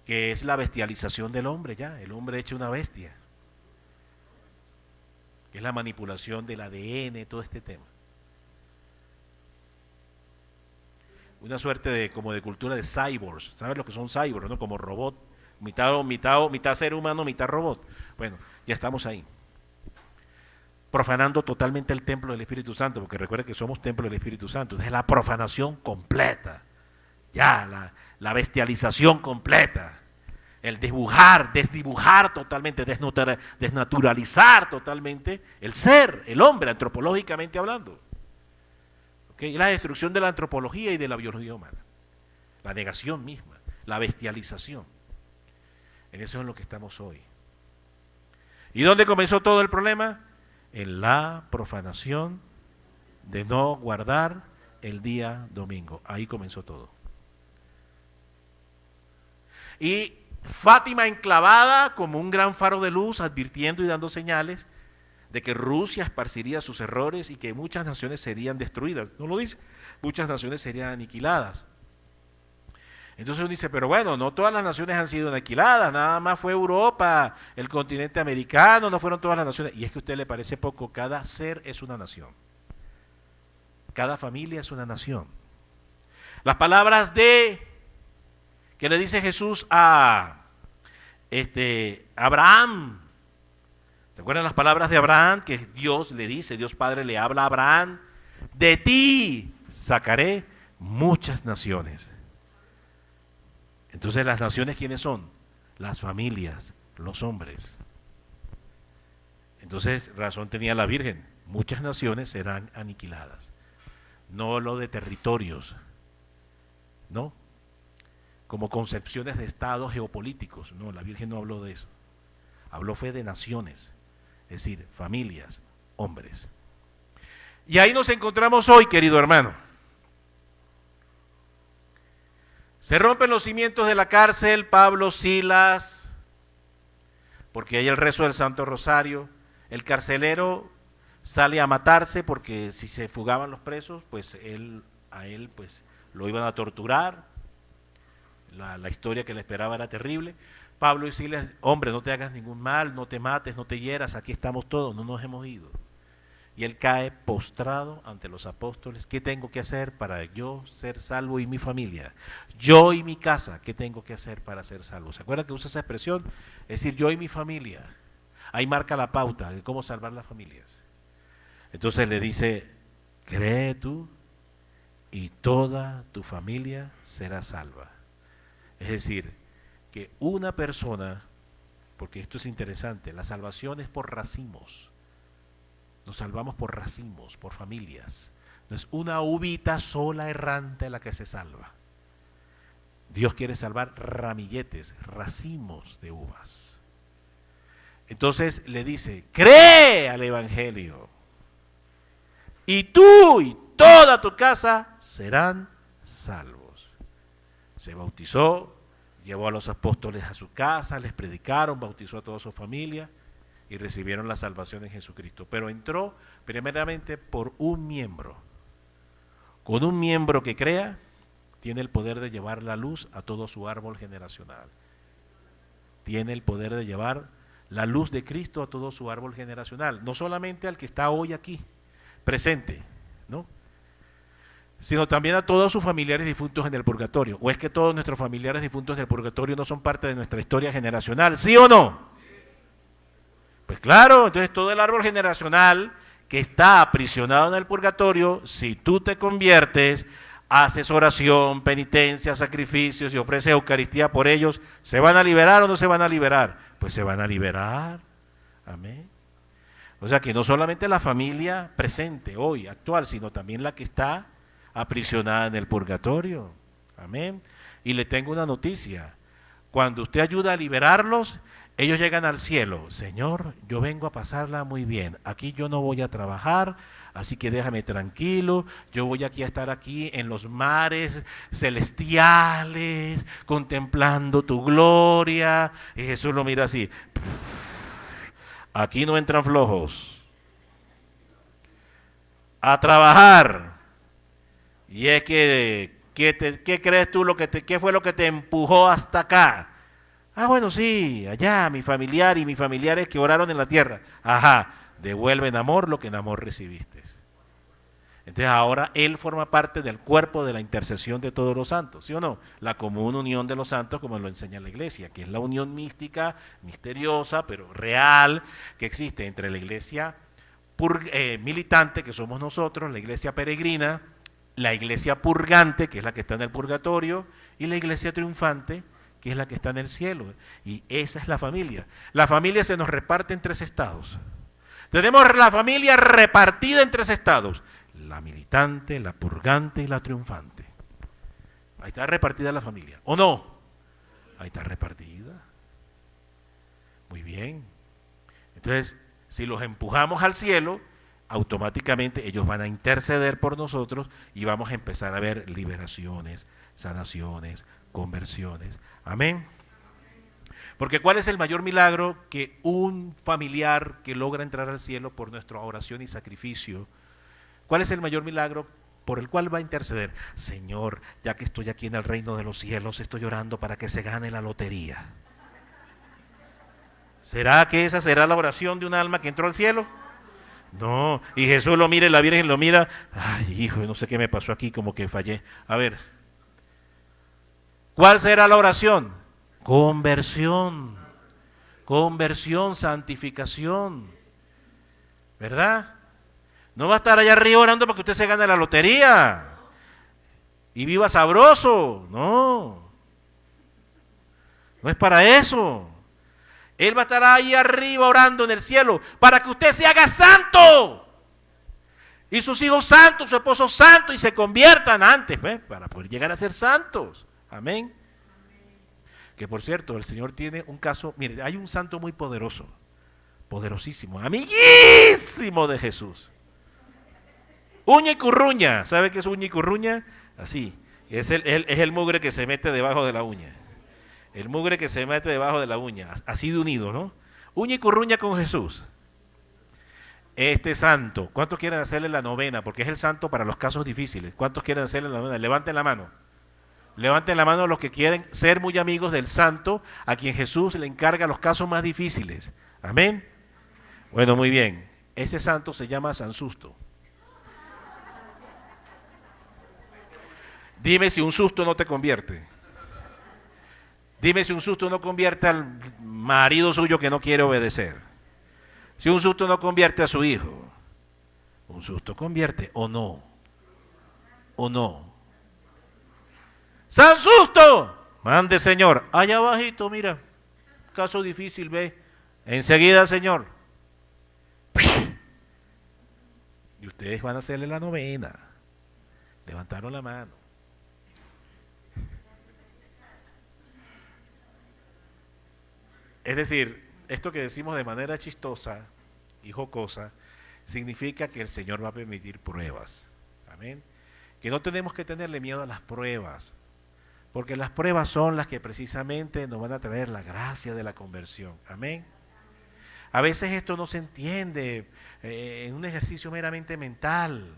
B: que es la bestialización del hombre ya, el hombre hecho una bestia, que es la manipulación del ADN, todo este tema. Una suerte de como de cultura de cyborgs, ¿sabes lo que son cyborgs? ¿No? Como robot, mitad ser humano, mitad robot. Bueno, ya estamos ahí. Profanando totalmente el templo del Espíritu Santo, porque recuerden que somos templo del Espíritu Santo. Es la profanación completa, ya, la bestialización completa. El desdibujar totalmente, desnaturalizar totalmente el ser, el hombre, antropológicamente hablando. ¿Okay? La destrucción de la antropología y de la biología humana. La negación misma, la bestialización. En eso es en lo que estamos hoy. ¿Y dónde comenzó todo el problema? En la profanación de no guardar el día domingo. Ahí comenzó todo. Y Fátima enclavada como un gran faro de luz, advirtiendo y dando señales de que Rusia esparciría sus errores y que muchas naciones serían destruidas. No lo dice, muchas naciones serían aniquiladas. Entonces uno dice, pero bueno, no todas las naciones han sido aniquiladas, nada más fue Europa, el continente americano, no fueron todas las naciones. Y es que a usted le parece poco, cada ser es una nación. Cada familia es una nación. Las palabras que le dice Jesús a Abraham. ¿Se acuerdan las palabras de Abraham? Que Dios le dice, Dios Padre le habla a Abraham, de ti sacaré muchas naciones. Entonces, ¿las naciones quiénes son? Las familias, los hombres. Entonces, razón tenía la Virgen, muchas naciones serán aniquiladas. No lo de territorios, ¿no? Como concepciones de estados geopolíticos. No, la Virgen no habló de eso. Habló fue de naciones, es decir, familias, hombres. Y ahí nos encontramos hoy, querido hermano. Se rompen los cimientos de la cárcel, Pablo, Silas, porque hay el rezo del Santo Rosario. El carcelero sale a matarse porque si se fugaban los presos, pues a él pues lo iban a torturar. La historia que le esperaba era terrible. Pablo y Silas, hombre, no te hagas ningún mal, no te mates, no te hieras, aquí estamos todos, no nos hemos ido. Y él cae postrado ante los apóstoles. ¿Qué tengo que hacer para yo ser salvo y mi familia? Yo y mi casa, ¿qué tengo que hacer para ser salvo? ¿Se acuerdan que usa esa expresión? Es decir, yo y mi familia. Ahí marca la pauta de cómo salvar las familias. Entonces le dice, cree tú y toda tu familia será salva. Es decir, que una persona, porque esto es interesante, la salvación es por racimos. Nos salvamos por racimos, por familias. No es una uvita sola errante la que se salva. Dios quiere salvar ramilletes, racimos de uvas. Entonces le dice, cree al Evangelio. Y tú y toda tu casa serán salvos. Se bautizó, llevó a los apóstoles a su casa, les predicaron, bautizó a toda su familia y recibieron la salvación en Jesucristo. Pero entró primeramente por un miembro. Con un miembro que crea, tiene el poder de llevar la luz a todo su árbol generacional. Tiene el poder de llevar la luz de Cristo a todo su árbol generacional. No solamente al que está hoy aquí, presente, ¿no?, sino también a todos sus familiares difuntos en el purgatorio. ¿O es que todos nuestros familiares difuntos en el purgatorio no son parte de nuestra historia generacional? ¿Sí o no? Pues claro, entonces todo el árbol generacional que está aprisionado en el purgatorio, si tú te conviertes, haces oración, penitencia, sacrificios y ofreces Eucaristía por ellos, ¿se van a liberar o no se van a liberar? Pues se van a liberar. Amén. O sea que no solamente la familia presente hoy, actual, sino también la que está aprisionada en el purgatorio. Amén. Y le tengo una noticia: cuando usted ayuda a liberarlos, ellos llegan al cielo. Señor, yo vengo a pasarla muy bien, aquí yo no voy a trabajar, así que déjame tranquilo, yo voy aquí a estar aquí en los mares celestiales, contemplando tu gloria. Y Jesús lo mira así: aquí no entran flojos, a trabajar. Y es que, ¿qué crees tú qué fue lo que te empujó hasta acá? Ah, bueno, sí, allá mi familiar y mis familiares que oraron en la tierra. Ajá, devuelve en amor lo que en amor recibiste. Entonces ahora él forma parte del cuerpo de la intercesión de todos los santos, ¿sí o no? La común unión de los santos, como lo enseña la iglesia, que es la unión mística, misteriosa, pero real, que existe entre la iglesia militante, que somos nosotros, la iglesia peregrina, la iglesia purgante, que es la que está en el purgatorio, y la iglesia triunfante, que es la que está en el cielo. Y esa es la familia. La familia se nos reparte en 3 estados. Tenemos la familia repartida en 3 estados: la militante, la purgante y la triunfante. Ahí está repartida la familia, ¿o no? Ahí está repartida. Muy bien. Entonces, si los empujamos al cielo, automáticamente ellos van a interceder por nosotros y vamos a empezar a ver liberaciones, sanaciones, conversiones. Amén. Porque ¿cuál es el mayor milagro que un familiar que logra entrar al cielo por nuestra oración y sacrificio? ¿Cuál es el mayor milagro por el cual va a interceder? Señor, ya que estoy aquí en el reino de los cielos, estoy orando para que se gane la lotería. ¿Será que esa será la oración de un alma que entró al cielo? No, y Jesús lo mira y la Virgen lo mira. Ay, hijo, no sé qué me pasó aquí, como que fallé. A ver, ¿cuál será la oración? Conversión, conversión, santificación, ¿verdad? No va a estar allá arriba orando para que usted se gane la lotería y viva sabroso. No, no es para eso. Él va a estar ahí arriba orando en el cielo para que usted se haga santo y sus hijos santos, su esposo santo, y se conviertan antes, para poder llegar a ser santos. Amén. Que por cierto, el Señor tiene un caso. Mire, hay un santo muy poderoso, poderosísimo, amiguísimo de Jesús. Uña y curruña. ¿Sabe qué es uña y curruña? Así. Es el mugre que se mete debajo de la uña. El mugre que se mete debajo de la uña. Así de unido, ¿no? Uña y curruña con Jesús. Este santo, ¿cuántos quieren hacerle la novena? Porque es el santo para los casos difíciles. ¿Cuántos quieren hacerle la novena? Levanten la mano. Levanten la mano los que quieren ser muy amigos del santo a quien Jesús le encarga los casos más difíciles. Amén. Bueno, muy bien. Ese santo se llama San Susto. Dime si un susto no te convierte. Dime si un susto no convierte al marido suyo que no quiere obedecer. Si un susto no convierte a su hijo. Un susto convierte, ¿o no? ¿O no? ¡San Susto! Mande, Señor. Allá abajito, mira. Caso difícil, ve. Enseguida, Señor. Y ustedes van a hacerle la novena. Levantaron la mano. Es decir, esto que decimos de manera chistosa y jocosa, significa que el Señor va a permitir pruebas. Amén. Que no tenemos que tenerle miedo a las pruebas, porque las pruebas son las que precisamente nos van a traer la gracia de la conversión. Amén. A veces esto no se entiende en un ejercicio meramente mental.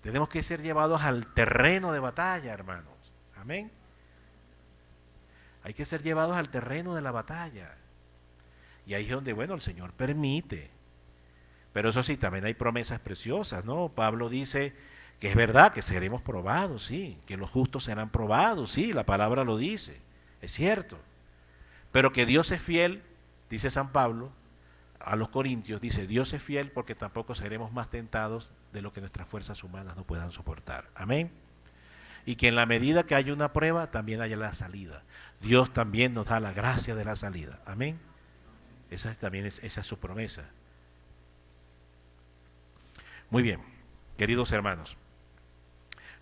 B: Tenemos que ser llevados al terreno de batalla, hermanos. Amén. Hay que ser llevados al terreno de la batalla. Y ahí es donde, bueno, el Señor permite. Pero eso sí, también hay promesas preciosas, ¿no? Pablo dice que es verdad que seremos probados, sí, que los justos serán probados, sí, la palabra lo dice, es cierto. Pero que Dios es fiel, dice San Pablo a los Corintios, dice, Dios es fiel porque tampoco seremos más tentados de lo que nuestras fuerzas humanas no puedan soportar. Amén. Y que en la medida que haya una prueba, también haya la salida. Dios también nos da la gracia de la salida. Amén. Esa es su promesa. Muy bien, queridos hermanos,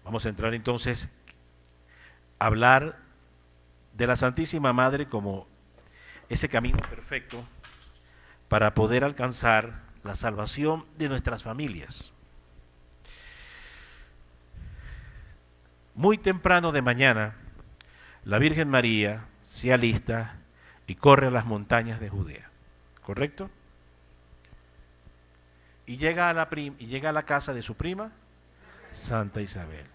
B: vamos a entrar entonces a hablar de la Santísima Madre como ese camino perfecto para poder alcanzar la salvación de nuestras familias. Muy temprano de mañana, la Virgen María se alista y corre a las montañas de Judea, ¿correcto? Y llega a la casa de su prima, Santa Isabel.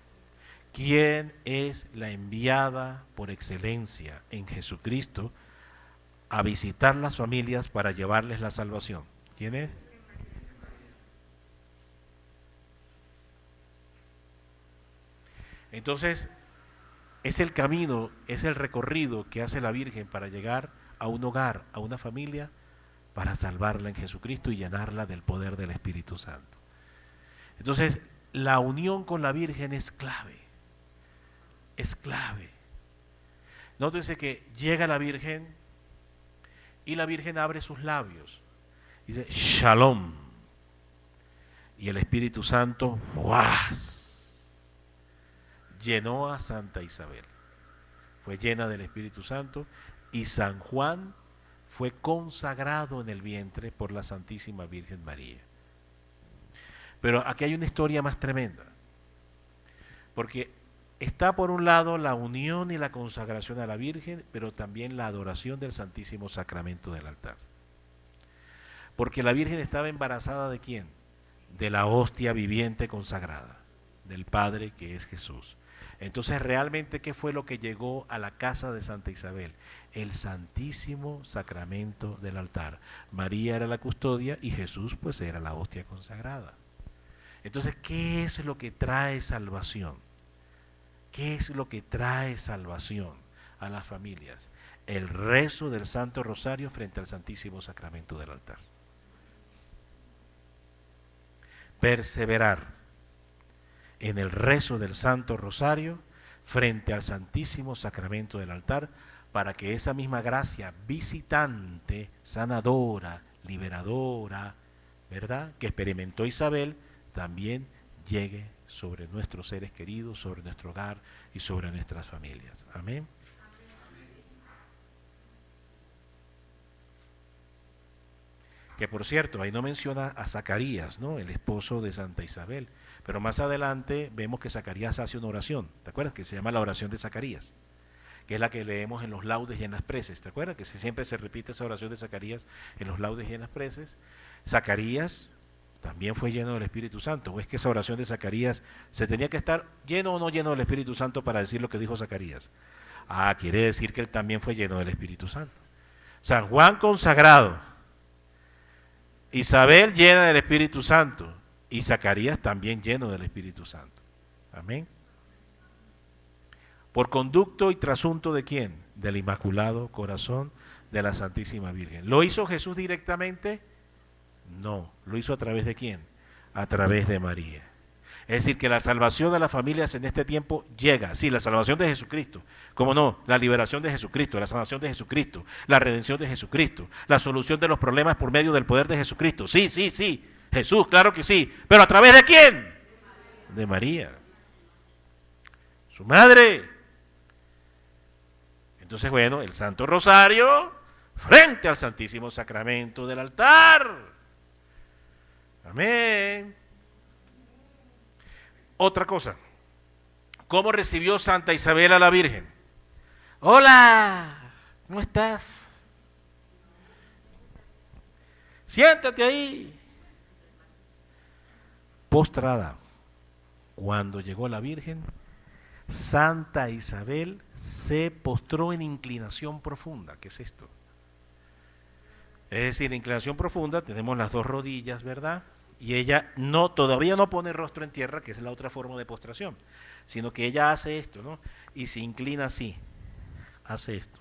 B: ¿Quién es la enviada por excelencia en Jesucristo a visitar las familias para llevarles la salvación? ¿Quién es? Entonces, es el camino, es el recorrido que hace la Virgen para llegar a un hogar, a una familia, para salvarla en Jesucristo y llenarla del poder del Espíritu Santo. Entonces, la unión con la Virgen es clave. Es clave. Nótense que llega la Virgen y la Virgen abre sus labios. Dice, Shalom. Y el Espíritu Santo, ¡guas!, llenó a Santa Isabel. Fue llena del Espíritu Santo y San Juan fue consagrado en el vientre por la Santísima Virgen María. Pero aquí hay una historia más tremenda, porque está por un lado la unión y la consagración a la Virgen, pero también la adoración del Santísimo Sacramento del altar. Porque la Virgen estaba embarazada ¿de quién? De la hostia viviente consagrada, del Padre que es Jesús. Entonces, realmente, ¿qué fue lo que llegó a la casa de Santa Isabel? El Santísimo Sacramento del altar. María era la custodia y Jesús pues era la hostia consagrada. Entonces, ¿qué es lo que trae salvación? ¿Qué es lo que trae salvación a las familias? El rezo del Santo Rosario frente al Santísimo Sacramento del altar. Perseverar en el rezo del Santo Rosario frente al Santísimo Sacramento del altar para que esa misma gracia visitante, sanadora, liberadora, ¿verdad?, que experimentó Isabel, también llegue sobre nuestros seres queridos, sobre nuestro hogar y sobre nuestras familias. Amén. Que por cierto, ahí no menciona a Zacarías, ¿no?, el esposo de Santa Isabel, pero más adelante vemos que Zacarías hace una oración, ¿te acuerdas? Que se llama la oración de Zacarías, que es la que leemos en los laudes y en las preces, ¿te acuerdas? Que siempre se repite esa oración de Zacarías en los laudes y en las preces. Zacarías también fue lleno del Espíritu Santo, o es que esa oración de Zacarías se tenía que estar lleno o no lleno del Espíritu Santo para decir lo que dijo Zacarías. Ah, quiere decir que él también fue lleno del Espíritu Santo. San Juan consagrado, Isabel llena del Espíritu Santo y Zacarías también lleno del Espíritu Santo. Amén. ¿Por conducto y trasunto de quién? Del Inmaculado Corazón de la Santísima Virgen. ¿Lo hizo Jesús directamente? No. ¿Lo hizo a través de quién? A través de María. Es decir, que la salvación de las familias en este tiempo llega. Sí, la salvación de Jesucristo. ¿Cómo no? La liberación de Jesucristo, la sanación de Jesucristo, la redención de Jesucristo, la solución de los problemas por medio del poder de Jesucristo. Sí, sí, sí. Jesús, claro que sí. ¿Pero a través de quién? De María. Su madre. Entonces, bueno, el Santo Rosario frente al Santísimo Sacramento del altar. Amén. Otra cosa, ¿cómo recibió Santa Isabel a la Virgen? Hola, ¿cómo estás? siéntate ahí. Postrada. Cuando llegó la Virgen, Santa Isabel se postró en inclinación profunda. ¿Qué es esto? Es decir, inclinación profunda, tenemos las dos rodillas, ¿verdad? Y ella todavía no pone rostro en tierra, que es la otra forma de postración, sino que ella hace esto, ¿no? Y se inclina así, hace esto.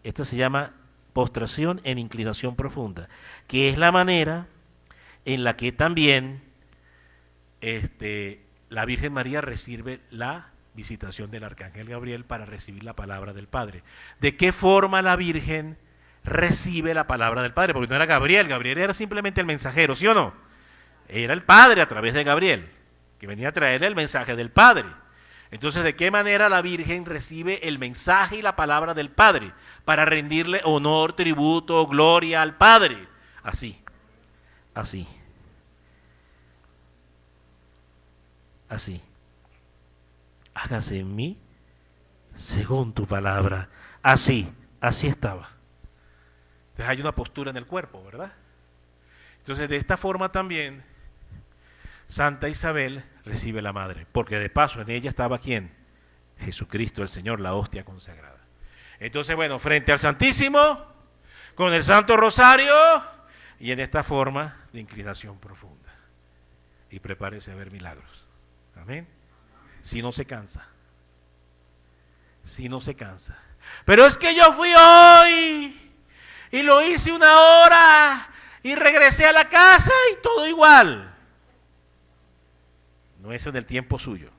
B: Esto se llama postración en inclinación profunda, que es la manera en la que también la Virgen María recibe la visitación del Arcángel Gabriel para recibir la palabra del Padre. ¿De qué forma la Virgen recibe la palabra del Padre? Porque no era Gabriel, Gabriel era simplemente el mensajero, ¿sí o no? Era el Padre a través de Gabriel, que venía a traerle el mensaje del Padre. Entonces, ¿de qué manera la Virgen recibe el mensaje y la palabra del Padre? Para rendirle honor, tributo, gloria al Padre. Así, así. Así. Hágase en mí según tu palabra. Así, así estaba. Entonces hay una postura en el cuerpo, ¿verdad? Entonces de esta forma también Santa Isabel recibe la madre, porque de paso en ella estaba ¿quién? Jesucristo el Señor, la hostia consagrada. Entonces, bueno, frente al Santísimo, con el Santo Rosario, y en esta forma de inclinación profunda. Y prepárese a ver milagros. Amén. Si no se cansa. Si no se cansa. Pero es que yo fui hoy y lo hice 1 hora y regresé a la casa y todo igual. No es en el tiempo suyo.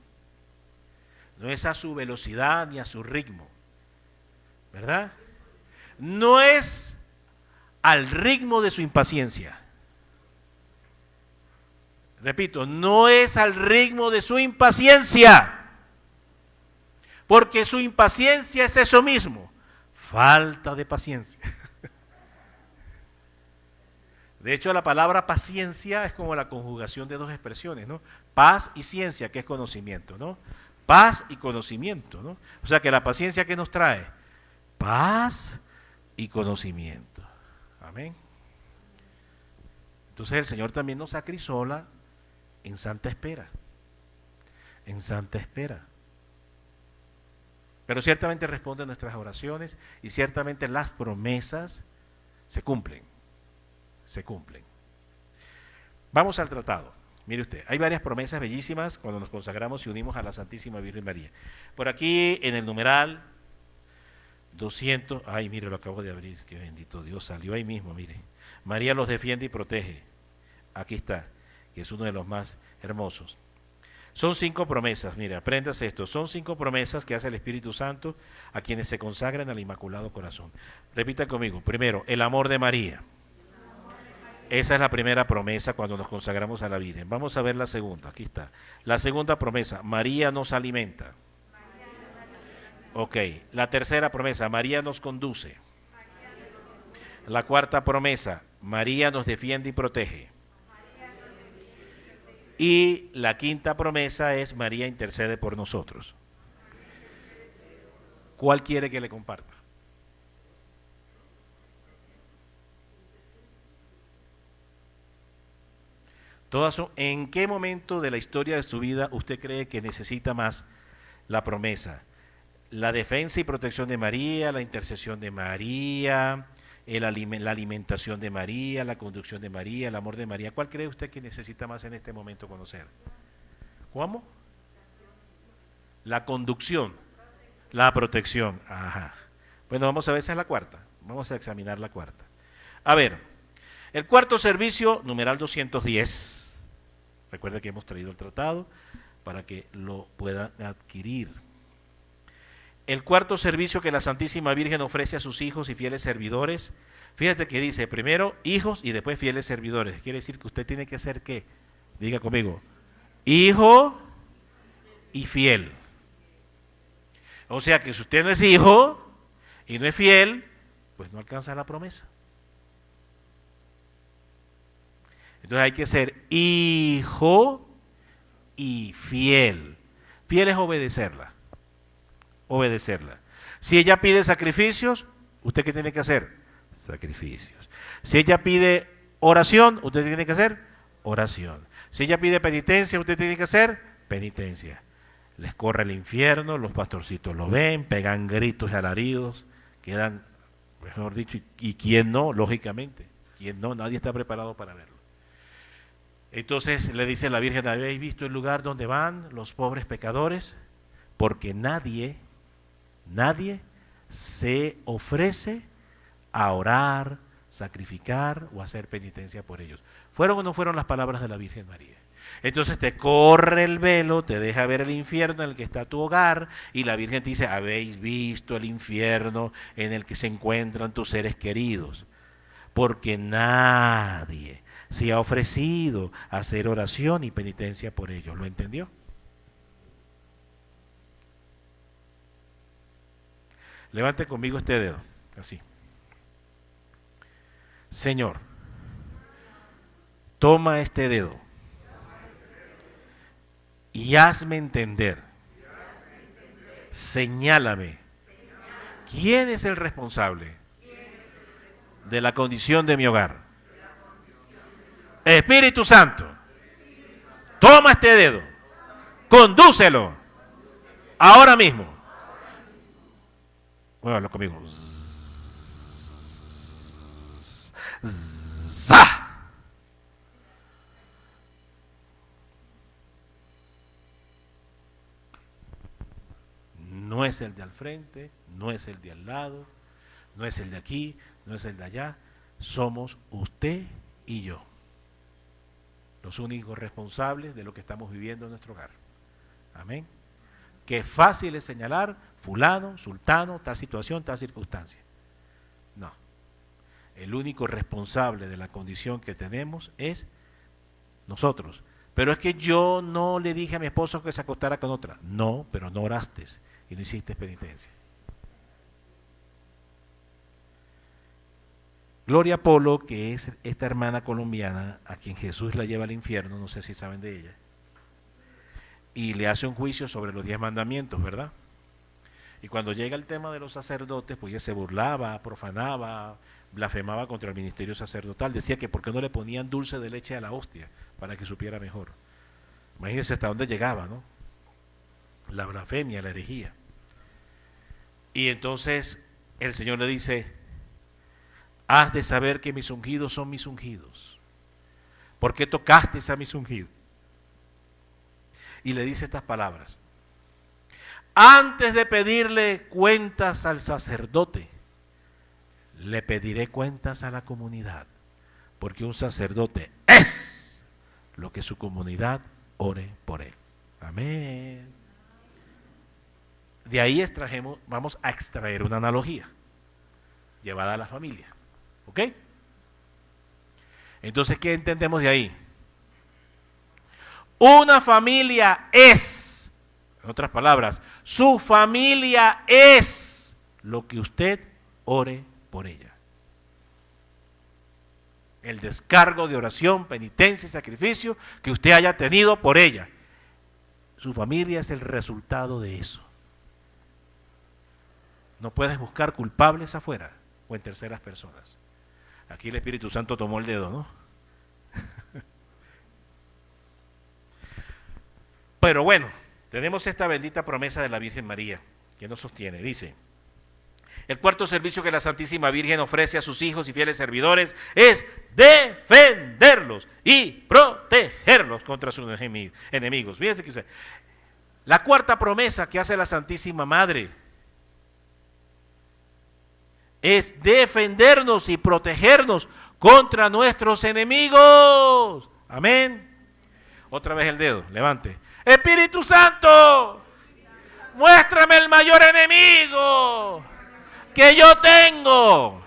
B: No es a su velocidad ni a su ritmo. ¿Verdad? No es al ritmo de su impaciencia. Repito, no es al ritmo de su impaciencia, porque su impaciencia es eso mismo, falta de paciencia. De hecho, la palabra paciencia es como la conjugación de dos expresiones, ¿no? Paz y ciencia, que es conocimiento, ¿no? Paz y conocimiento, ¿no? O sea que la paciencia, ¿qué nos trae? Paz y conocimiento. Amén. Entonces el Señor también nos acrisola en santa espera, en santa espera. Pero ciertamente responde a nuestras oraciones y ciertamente las promesas se cumplen, se cumplen. Vamos al tratado. Mire usted, hay varias promesas bellísimas cuando nos consagramos y unimos a la Santísima Virgen María. Por aquí en el numeral 200, ay mire, lo acabo de abrir, qué bendito Dios, salió ahí mismo, mire. María los defiende y protege. Aquí está, que es uno de los más hermosos. Son 5 promesas, mire, apréndase esto. Son 5 promesas que hace el Espíritu Santo a quienes se consagran al Inmaculado Corazón. Repita conmigo. Primero, el amor de María. Esa es la primera promesa cuando nos consagramos a la Virgen. Vamos a ver la segunda, aquí está. La segunda promesa, María nos alimenta. Ok, la tercera promesa, María nos conduce. La cuarta promesa, María nos defiende y protege. Y la quinta promesa es María intercede por nosotros. ¿Cuál quiere que le comparta? ¿En qué momento de la historia de su vida usted cree que necesita más la promesa? La defensa y protección de María, la intercesión de María, la alimentación de María, la conducción de María, el amor de María. ¿Cuál cree usted que necesita más en este momento conocer? ¿Cómo? La conducción, la protección. Ajá. Bueno, vamos a ver, esa es la cuarta. Vamos a examinar la cuarta. A ver, el cuarto servicio, numeral 210. Recuerda que hemos traído el tratado para que lo puedan adquirir. El cuarto servicio que la Santísima Virgen ofrece a sus hijos y fieles servidores, fíjate que dice primero hijos y después fieles servidores. Quiere decir que usted tiene que ser ¿qué? Diga conmigo, hijo y fiel. O sea que si usted no es hijo y no es fiel, pues no alcanza la promesa. Entonces hay que ser hijo y fiel. Fiel es obedecerla. Obedecerla. Si ella pide sacrificios, ¿usted qué tiene que hacer? Sacrificios. Si ella pide oración, usted tiene que hacer oración. Si ella pide penitencia, usted tiene que hacer penitencia. Les corre el infierno, los pastorcitos lo ven, pegan gritos y alaridos, quedan, mejor dicho, y quién no, lógicamente, quién no, nadie está preparado para verlo. Entonces le dice la Virgen, ¿habéis visto el lugar donde van los pobres pecadores? Porque nadie se ofrece a orar, sacrificar o hacer penitencia por ellos. ¿Fueron o no fueron las palabras de la Virgen María? Entonces te corre el velo, te deja ver el infierno en el que está tu hogar, y la Virgen te dice, ¿habéis visto el infierno en el que se encuentran tus seres queridos? Porque nadie se ha ofrecido a hacer oración y penitencia por ellos. ¿Lo entendió? Levante conmigo este dedo, así. Señor, toma este dedo y hazme entender. Señálame. ¿Quién es el responsable de la condición de mi hogar? Espíritu Santo, toma este dedo, condúcelo ahora mismo. Bueno, conmigo. ¡Za! No es el de al frente, no es el de al lado, no es el de aquí, no es el de allá. Somos usted y yo, los únicos responsables de lo que estamos viviendo en nuestro hogar. Amén. Qué fácil es señalar fulano, sultano, tal situación, tal circunstancia. No. El único responsable de la condición que tenemos es nosotros. Pero es que yo no le dije a mi esposo que se acostara con otra. No, pero no oraste y no hiciste penitencia. Gloria Polo, que es esta hermana colombiana a quien Jesús la lleva al infierno, no sé si saben de ella, y le hace un juicio sobre los 10 mandamientos, ¿verdad? Y cuando llega el tema de los sacerdotes, pues ella se burlaba, profanaba, blasfemaba contra el ministerio sacerdotal, decía que por qué no le ponían dulce de leche a la hostia para que supiera mejor. Imagínense hasta dónde llegaba, ¿no? La blasfemia, la herejía. Y entonces el Señor le dice, has de saber que mis ungidos son mis ungidos. ¿Por qué tocaste a mis ungidos? Y le dice estas palabras. Antes de pedirle cuentas al sacerdote, le pediré cuentas a la comunidad, porque un sacerdote es lo que su comunidad ore por él. Amén. De ahí vamos a extraer una analogía llevada a la familia. ¿Ok? Entonces, ¿qué entendemos de ahí? Una familia es, en otras palabras, su familia es lo que usted ore por ella. El descargo de oración, penitencia y sacrificio que usted haya tenido por ella. Su familia es el resultado de eso. No puedes buscar culpables afuera o en terceras personas. Aquí el Espíritu Santo tomó el dedo, ¿no? Pero bueno, tenemos esta bendita promesa de la Virgen María que nos sostiene. Dice, el cuarto servicio que la Santísima Virgen ofrece a sus hijos y fieles servidores es defenderlos y protegerlos contra sus enemigos. Fíjense que usted, la cuarta promesa que hace la Santísima Madre es defendernos y protegernos contra nuestros enemigos. Amén. Otra vez el dedo, levante. Espíritu Santo, muéstrame el mayor enemigo que yo tengo.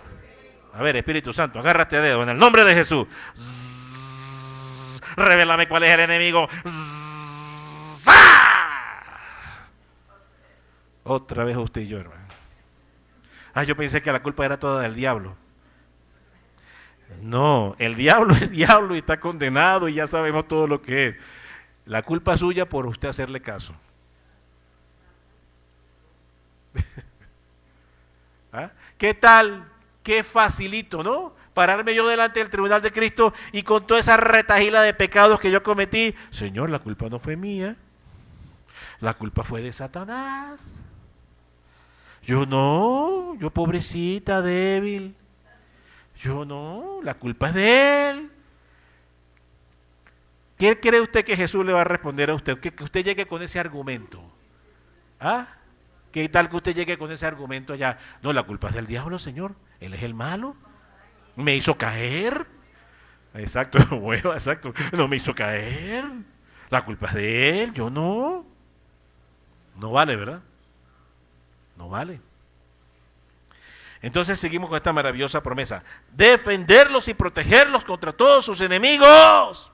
B: A ver, Espíritu Santo, agarra este dedo en el nombre de Jesús. Revélame cuál es el enemigo. Otra vez usted y yo, hermano. Yo pensé que la culpa era toda del diablo. No, el diablo es diablo y está condenado y ya sabemos todo lo que es. La culpa es suya por usted hacerle caso. ¿Ah? ¿Qué tal? Qué facilito, ¿no? pararme yo delante del tribunal de Cristo y con toda esa retahíla de pecados que yo cometí, Señor, la culpa no fue mía, la culpa fue de Satanás. Yo pobrecita, débil, yo no, la culpa es de él. ¿Qué cree usted que Jesús le va a responder a usted? Que usted llegue con ese argumento. ¿Ah? ¿Qué tal que usted llegue con ese argumento allá? No, la culpa es del diablo, Señor. Él es el malo. Me hizo caer. Exacto, bueno, exacto. No me hizo caer. La culpa es de él, yo no. No vale, ¿verdad? No vale. Entonces seguimos con esta maravillosa promesa. Defenderlos y protegerlos contra todos sus enemigos.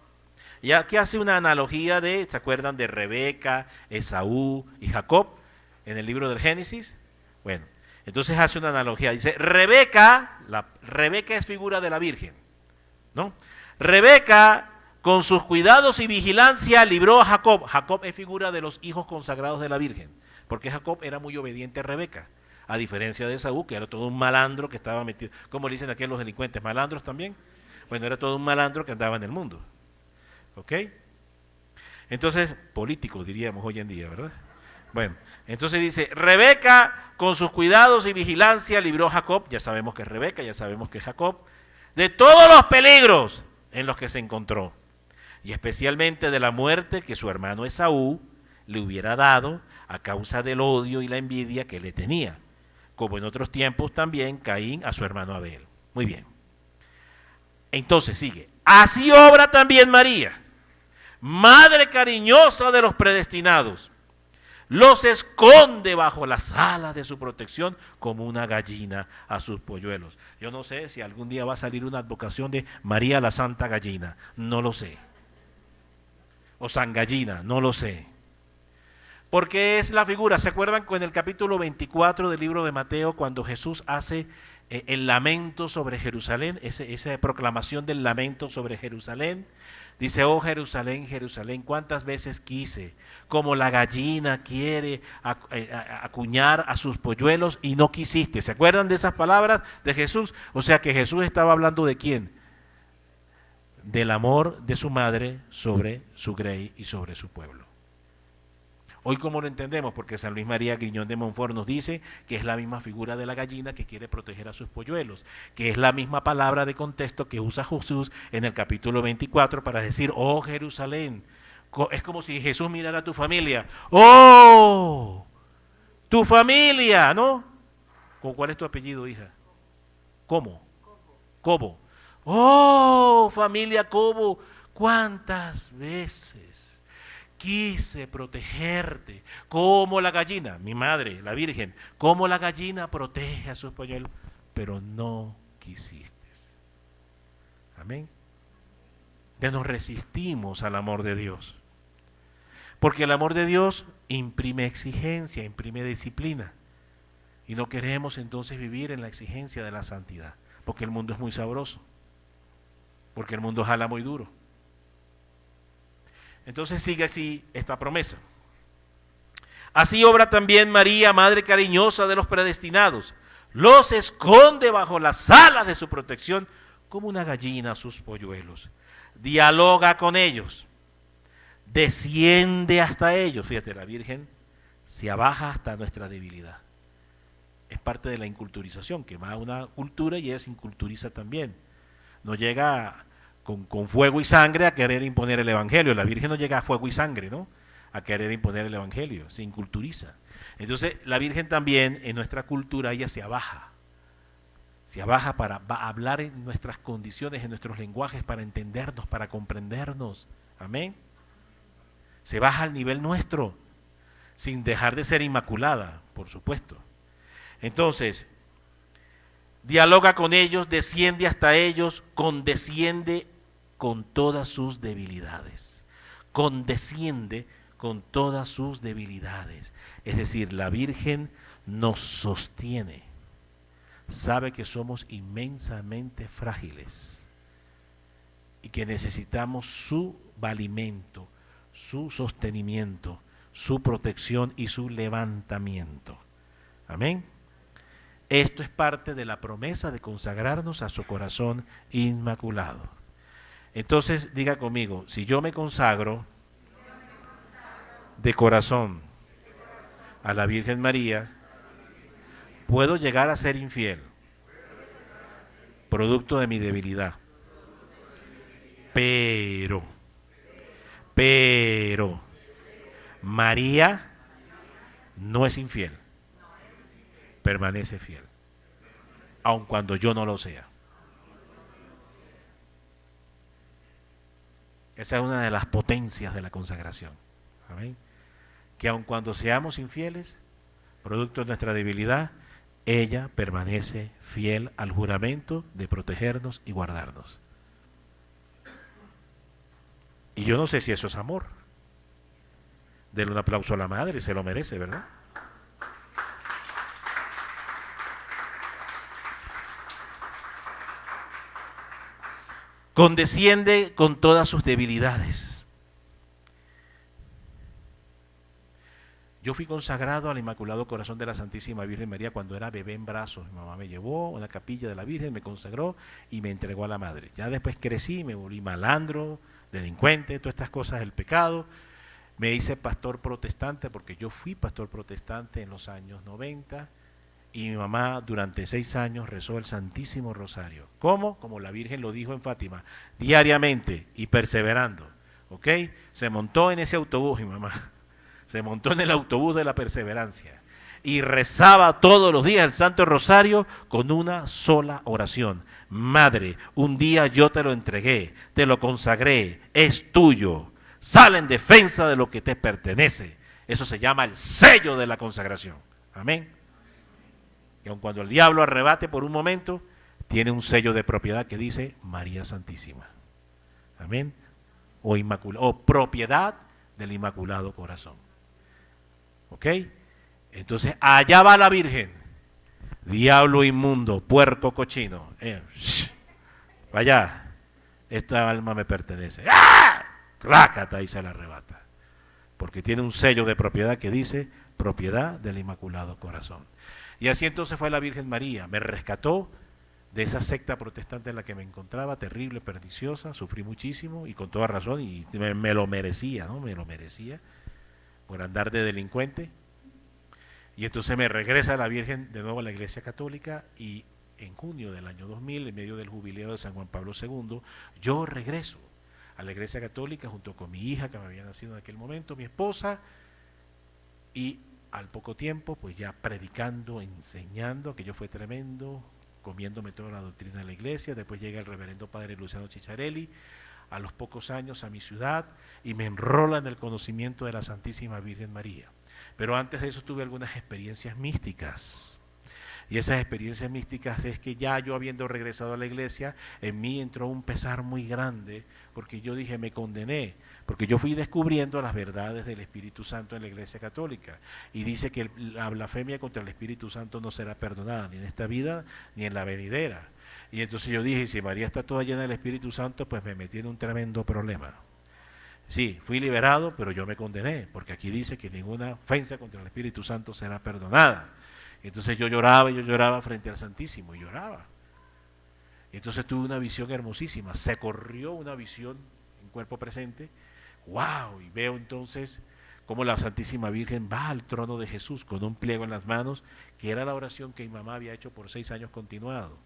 B: Y aquí hace una analogía de, ¿se acuerdan de Rebeca, Esaú y Jacob en el libro del Génesis? Bueno, entonces hace una analogía. Dice, Rebeca es figura de la Virgen, ¿no? Rebeca, con sus cuidados y vigilancia, libró a Jacob. Jacob es figura de los hijos consagrados de la Virgen, porque Jacob era muy obediente a Rebeca, a diferencia de Esaú, que era todo un malandro que estaba metido, como le dicen aquí a los delincuentes, malandros también. Bueno, era todo un malandro que andaba en el mundo. ¿Ok? Entonces, político diríamos hoy en día, ¿verdad? Bueno, entonces dice, Rebeca con sus cuidados y vigilancia libró a Jacob, ya sabemos que es Rebeca, ya sabemos que es Jacob, de todos los peligros en los que se encontró, y especialmente de la muerte que su hermano Esaú le hubiera dado a causa del odio y la envidia que le tenía, como en otros tiempos también Caín a su hermano Abel. Muy bien. Entonces sigue, así obra también María, madre cariñosa de los predestinados, los esconde bajo las alas de su protección como una gallina a sus polluelos. Yo no sé si algún día va a salir una advocación de María la Santa Gallina, no lo sé. O San Gallina, no lo sé. Porque es la figura, ¿se acuerdan con el capítulo 24 del libro de Mateo cuando Jesús hace el lamento sobre Jerusalén, esa proclamación del lamento sobre Jerusalén? Dice, oh Jerusalén, Jerusalén, cuántas veces quise, como la gallina quiere acuñar a sus polluelos y no quisiste. ¿Se acuerdan de esas palabras de Jesús? O sea que Jesús estaba hablando ¿de quién? Del amor de su madre sobre su grey y sobre su pueblo. Hoy cómo lo entendemos, porque San Luis María Griñón de Montfort nos dice que es la misma figura de la gallina que quiere proteger a sus polluelos, que es la misma palabra de contexto que usa Jesús en el capítulo 24 para decir, oh Jerusalén, es como si Jesús mirara a tu familia, oh, tu familia, ¿no? ¿Cuál es tu apellido, hija? ¿Cómo? Cobo. Oh, familia Cobo, ¿cuántas veces quise protegerte como la gallina, mi madre, la Virgen, como la gallina protege a sus polluelos, pero no quisiste? Amén. Ya nos resistimos al amor de Dios, porque el amor de Dios imprime exigencia, imprime disciplina, y no queremos entonces vivir en la exigencia de la santidad, porque el mundo es muy sabroso, porque el mundo jala muy duro. Entonces sigue así esta promesa. Así obra también María, madre cariñosa de los predestinados. Los esconde bajo las alas de su protección como una gallina a sus polluelos. Dialoga con ellos. Desciende hasta ellos. Fíjate, la Virgen se abaja hasta nuestra debilidad. Es parte de la inculturización, que va a una cultura y ella se inculturiza también. No llega con fuego y sangre a querer imponer el Evangelio. La Virgen no llega a fuego y sangre, ¿no? A querer imponer el Evangelio, se inculturiza. Entonces la Virgen también en nuestra cultura ella se abaja para hablar en nuestras condiciones, en nuestros lenguajes, para entendernos, para comprendernos. Amén. Se baja al nivel nuestro, sin dejar de ser inmaculada, por supuesto. Entonces, dialoga con ellos, desciende hasta ellos, condesciende con todas sus debilidades. Condesciende con todas sus debilidades. Es decir, la Virgen nos sostiene. Sabe que somos inmensamente frágiles y que necesitamos su valimento, su sostenimiento, su protección y su levantamiento. Amén. Esto es parte de la promesa de consagrarnos a su corazón inmaculado. Entonces, diga conmigo, si yo me consagro de corazón a la Virgen María, puedo llegar a ser infiel, producto de mi debilidad. Pero, María no es infiel, permanece fiel, aun cuando yo no lo sea. Esa es una de las potencias de la consagración. ¿Amén? Que aun cuando seamos infieles, producto de nuestra debilidad, ella permanece fiel al juramento de protegernos y guardarnos. Y yo no sé si eso es amor. Denle un aplauso a la madre, se lo merece, ¿verdad? Condesciende con todas sus debilidades. Yo fui consagrado al Inmaculado Corazón de la Santísima Virgen María cuando era bebé en brazos. Mi mamá me llevó a una capilla de la Virgen, me consagró y me entregó a la madre. Ya después crecí, me volví malandro, delincuente, todas estas cosas del pecado. Me hice pastor protestante porque yo fui pastor protestante en los años 90 y mi mamá durante 6 años rezó el Santísimo Rosario. ¿Cómo? Como la Virgen lo dijo en Fátima, diariamente y perseverando. ¿Ok? Se montó en ese autobús mi mamá. Se montó en el autobús de la perseverancia y rezaba todos los días el Santo Rosario con una sola oración. Madre, un día yo te lo entregué, te lo consagré, es tuyo. Sale en defensa de lo que te pertenece. Eso se llama el sello de la consagración. Amén. Y aun cuando el diablo arrebate por un momento, tiene un sello de propiedad que dice María Santísima. Amén. O propiedad del Inmaculado Corazón. ¿Ok? Entonces, allá va la Virgen. Diablo inmundo, puerco cochino. Vaya, esta alma me pertenece. ¡Ah! Trácata y se la arrebata. Porque tiene un sello de propiedad que dice propiedad del Inmaculado Corazón. Y así entonces fue la Virgen María. Me rescató de esa secta protestante en la que me encontraba, terrible, perniciosa. Sufrí muchísimo y con toda razón. Y me lo merecía, ¿no? Me lo merecía por andar de delincuente. Y entonces me regresa la Virgen de nuevo a la Iglesia Católica y en junio del año 2000, en medio del jubileo de San Juan Pablo II, yo regreso a la Iglesia Católica junto con mi hija que me había nacido en aquel momento, mi esposa, y al poco tiempo pues ya predicando, enseñando, aquello fue tremendo, comiéndome toda la doctrina de la Iglesia. Después llega el reverendo padre Luciano Chicharelli a los pocos años a mi ciudad y me enrola en el conocimiento de la Santísima Virgen María. Pero antes de eso tuve algunas experiencias místicas. Y esas experiencias místicas es que ya yo habiendo regresado a la iglesia, en mí entró un pesar muy grande, porque yo dije, me condené, porque yo fui descubriendo las verdades del Espíritu Santo en la Iglesia Católica. Y dice que la blasfemia contra el Espíritu Santo no será perdonada, ni en esta vida, ni en la venidera. Y entonces yo dije, si María está toda llena del Espíritu Santo, pues me metí en un tremendo problema. Sí, fui liberado, pero yo me condené, porque aquí dice que ninguna ofensa contra el Espíritu Santo será perdonada. Entonces yo lloraba frente al Santísimo, y lloraba. Entonces tuve una visión hermosísima, se corrió una visión en cuerpo presente, wow, y veo entonces cómo la Santísima Virgen va al trono de Jesús con un pliego en las manos, que era la oración que mi mamá había hecho por 6 años continuados.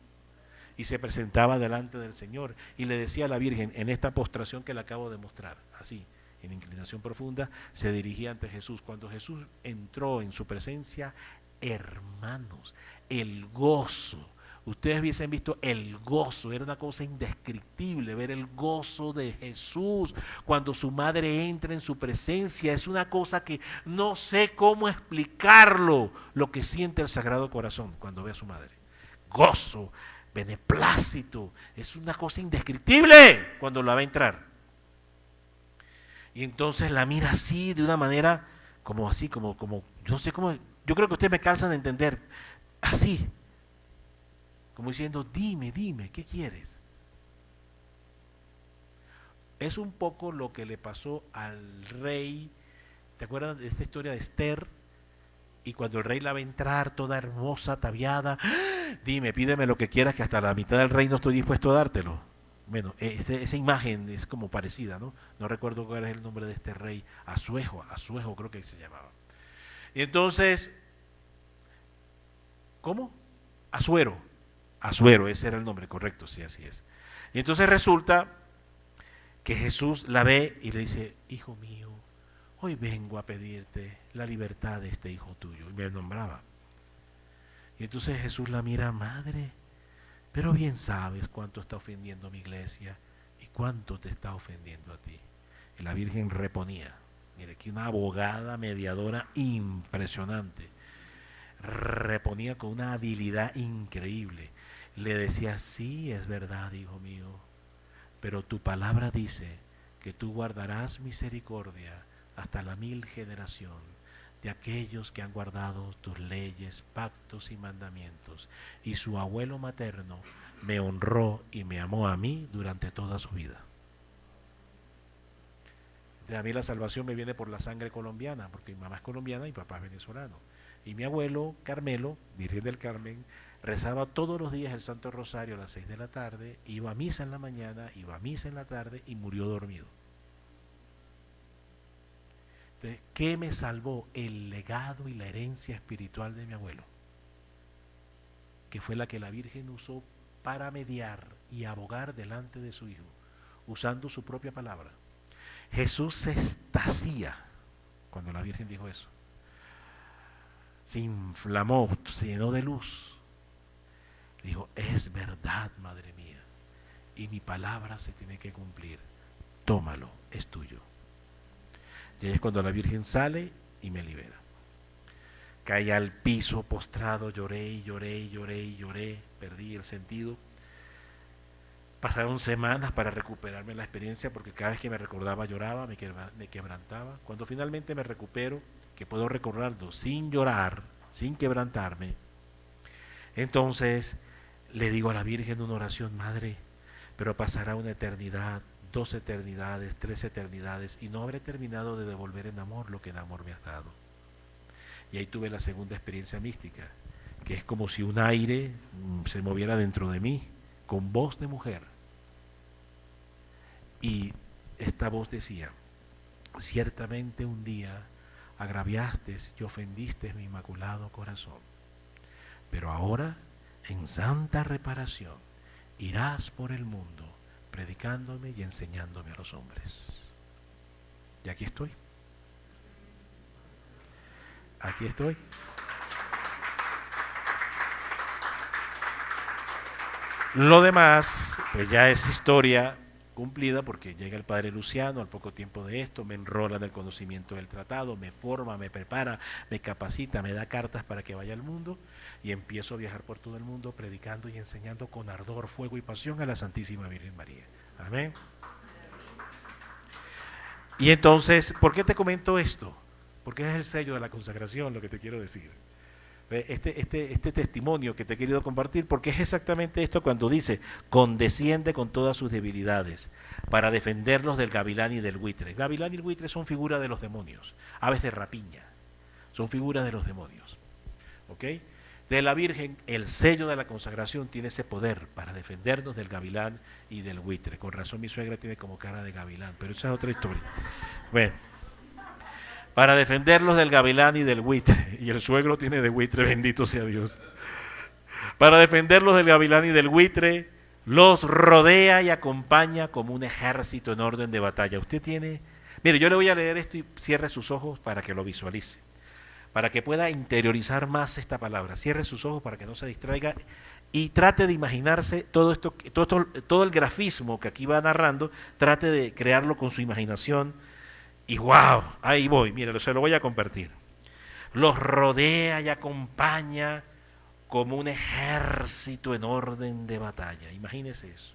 B: Y se presentaba delante del Señor y le decía a la Virgen, en esta postración que le acabo de mostrar, así, en inclinación profunda, se dirigía ante Jesús. Cuando Jesús entró en su presencia, hermanos, el gozo, ustedes hubiesen visto el gozo, era una cosa indescriptible ver el gozo de Jesús cuando su madre entra en su presencia. Es una cosa que no sé cómo explicarlo, lo que siente el Sagrado Corazón cuando ve a su madre. Gozo, beneplácito, es una cosa indescriptible cuando la va a entrar. Y entonces la mira así, de una manera como así, como no sé cómo, yo creo que ustedes me calzan de entender, así, como diciendo, dime, ¿qué quieres? Es un poco lo que le pasó al rey, ¿te acuerdas de esta historia de Esther Y cuando el rey la ve entrar, toda hermosa, ataviada, dime, pídeme lo que quieras, que hasta la mitad del reino estoy dispuesto a dártelo. Bueno, esa imagen es como parecida, ¿no? No recuerdo cuál es el nombre de este rey, Asuejo creo que se llamaba. Y entonces, ¿cómo? Asuero, ese era el nombre correcto, sí, así es. Y entonces resulta que Jesús la ve y le dice, hijo mío, hoy vengo a pedirte la libertad de este hijo tuyo. Y me nombraba. Y entonces Jesús la mira, madre, pero bien sabes cuánto está ofendiendo a mi iglesia y cuánto te está ofendiendo a ti. Y la Virgen reponía. Mire, aquí una abogada mediadora impresionante. Reponía con una habilidad increíble. Le decía, sí, es verdad, hijo mío, pero tu palabra dice que tú guardarás misericordia hasta la 1000 generación de aquellos que han guardado tus leyes, pactos y mandamientos. Y su abuelo materno me honró y me amó a mí durante toda su vida. A mí la salvación me viene por la sangre colombiana, porque mi mamá es colombiana y mi papá es venezolano. Y mi abuelo, Carmelo, Virgen del Carmen, rezaba todos los días el Santo Rosario a las 6 de la tarde, iba a misa en la mañana, iba a misa en la tarde y murió dormido. Entonces, ¿qué me salvó? El legado y la herencia espiritual de mi abuelo, que fue la que la Virgen usó para mediar y abogar delante de su hijo, usando su propia palabra. Jesús se extasía cuando la Virgen dijo eso. Se inflamó, se llenó de luz. Dijo, es verdad, madre mía, y mi palabra se tiene que cumplir. Tómalo, es tuyo. Y ahí es cuando la Virgen sale y me libera. Caí al piso postrado, lloré y lloré y lloré y lloré, perdí el sentido. Pasaron semanas para recuperarme la experiencia, porque cada vez que me recordaba lloraba, me quebrantaba. Cuando finalmente me recupero, que puedo recordarlo sin llorar, sin quebrantarme, entonces le digo a la Virgen una oración, madre, pero pasará una eternidad, 2 eternidades, 3 eternidades, y no habré terminado de devolver en amor lo que en amor me has dado. Y ahí tuve la segunda experiencia mística, que es como si un aire se moviera dentro de mí, con voz de mujer. Y esta voz decía, ciertamente un día agraviaste y ofendiste mi inmaculado corazón, pero ahora, en santa reparación, irás por el mundo predicándome y enseñándome a los hombres. Y aquí estoy. Aquí estoy. Lo demás, pues ya es historia cumplida, porque llega el padre Luciano al poco tiempo de esto, me enrola en el conocimiento del tratado, me forma, me prepara, me capacita, me da cartas para que vaya al mundo, y empiezo a viajar por todo el mundo predicando y enseñando con ardor, fuego y pasión a la Santísima Virgen María. Amén. Y entonces, ¿por qué te comento esto? Porque es el sello de la consagración lo que te quiero decir. Este testimonio que te he querido compartir, porque es exactamente esto cuando dice, condesciende con todas sus debilidades para defenderlos del gavilán y del buitre. El gavilán y el buitre son figuras de los demonios, aves de rapiña, son figuras de los demonios. ¿Ok? De la Virgen, el sello de la consagración tiene ese poder para defendernos del gavilán y del buitre. Con razón mi suegra tiene como cara de gavilán, pero esa es otra historia. Bueno, para defenderlos del gavilán y del buitre, y el suegro tiene de buitre, bendito sea Dios. Para defenderlos del gavilán y del buitre, los rodea y acompaña como un ejército en orden de batalla. Usted tiene, mire, yo le voy a leer esto y cierre sus ojos para que lo visualice, para que pueda interiorizar más esta palabra. Cierre sus ojos para que no se distraiga y trate de imaginarse todo el grafismo que aquí va narrando, trate de crearlo con su imaginación. Y wow, ahí voy, mire, se lo voy a compartir. Los rodea y acompaña como un ejército en orden de batalla. Imagínese eso.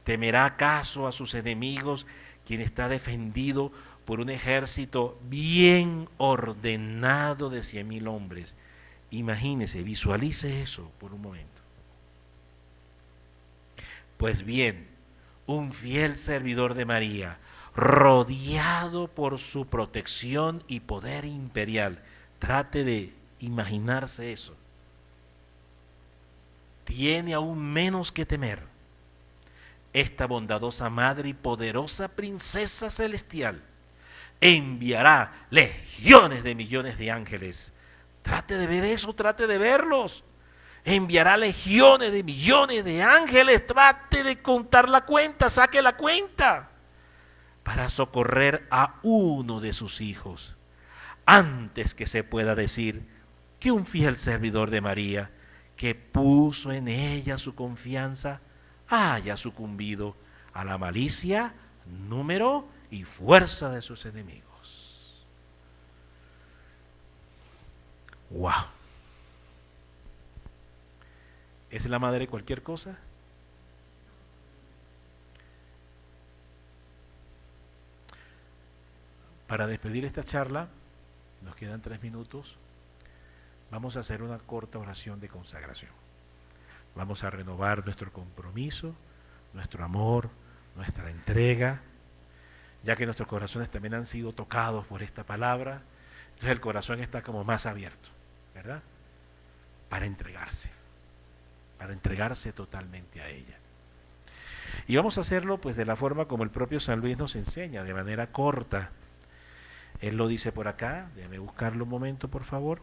B: ¿Temerá acaso a sus enemigos quien está defendido por un ejército bien ordenado de 100.000 hombres? Imagínese, visualice eso por un momento. Pues bien, un fiel servidor de María, rodeado por su protección y poder imperial, Trate de imaginarse eso. Tiene aún menos que temer. Esta bondadosa madre y poderosa princesa celestial enviará legiones de millones de ángeles. Trate de ver eso, trate de verlos. Enviará legiones de millones de ángeles. Trate de contar la cuenta, saque la cuenta, para socorrer a uno de sus hijos, antes que se pueda decir que un fiel servidor de María, que puso en ella su confianza, haya sucumbido a la malicia, número y fuerza de sus enemigos. ¡Wow! ¿Es la madre cualquier cosa? Para despedir esta charla, nos quedan 3 minutos, vamos a hacer una corta oración de consagración. Vamos a renovar nuestro compromiso, nuestro amor, nuestra entrega, ya que nuestros corazones también han sido tocados por esta palabra. Entonces el corazón está como más abierto, ¿verdad? Para entregarse totalmente a ella. Y vamos a hacerlo pues de la forma como el propio San Luis nos enseña, de manera corta. Él lo dice por acá, déjame buscarlo un momento por favor,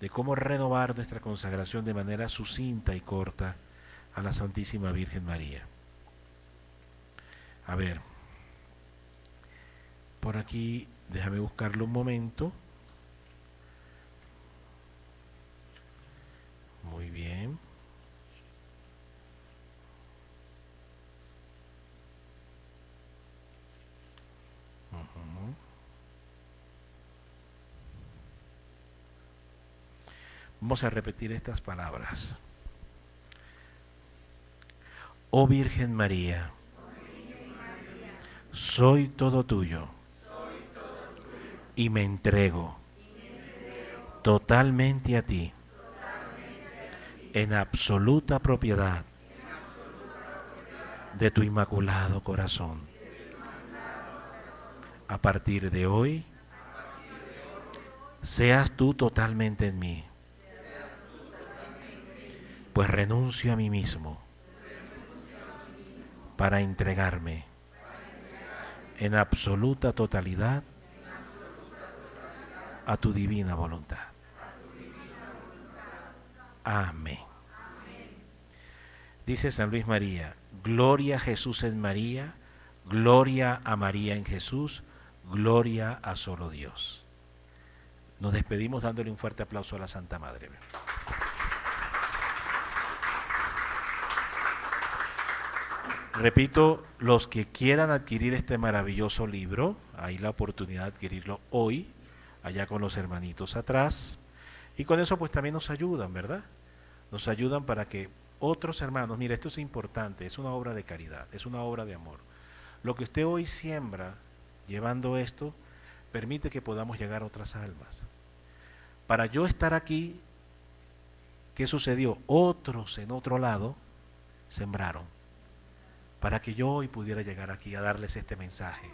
B: de cómo renovar nuestra consagración de manera sucinta y corta a la Santísima Virgen María. A ver, por aquí, déjame buscarlo un momento. Muy bien. Vamos a repetir estas palabras. Oh Virgen María, soy todo tuyo y me entrego totalmente a ti, en absoluta propiedad de tu inmaculado corazón. A partir de hoy, seas tú totalmente en mí, pues renuncio a mí mismo para entregarme en absoluta totalidad a tu divina voluntad. Amén. Dice San Luis María, gloria a Jesús en María, gloria a María en Jesús, gloria a solo Dios. Nos despedimos dándole un fuerte aplauso a la Santa Madre. Repito, los que quieran adquirir este maravilloso libro, hay la oportunidad de adquirirlo hoy, allá con los hermanitos atrás, y con eso pues también nos ayudan, ¿verdad? Nos ayudan para que otros hermanos, mire, esto es importante, es una obra de caridad, es una obra de amor. Lo que usted hoy siembra, llevando esto, permite que podamos llegar a otras almas. Para yo estar aquí, ¿qué sucedió? Otros en otro lado sembraron, para que yo hoy pudiera llegar aquí a darles este mensaje.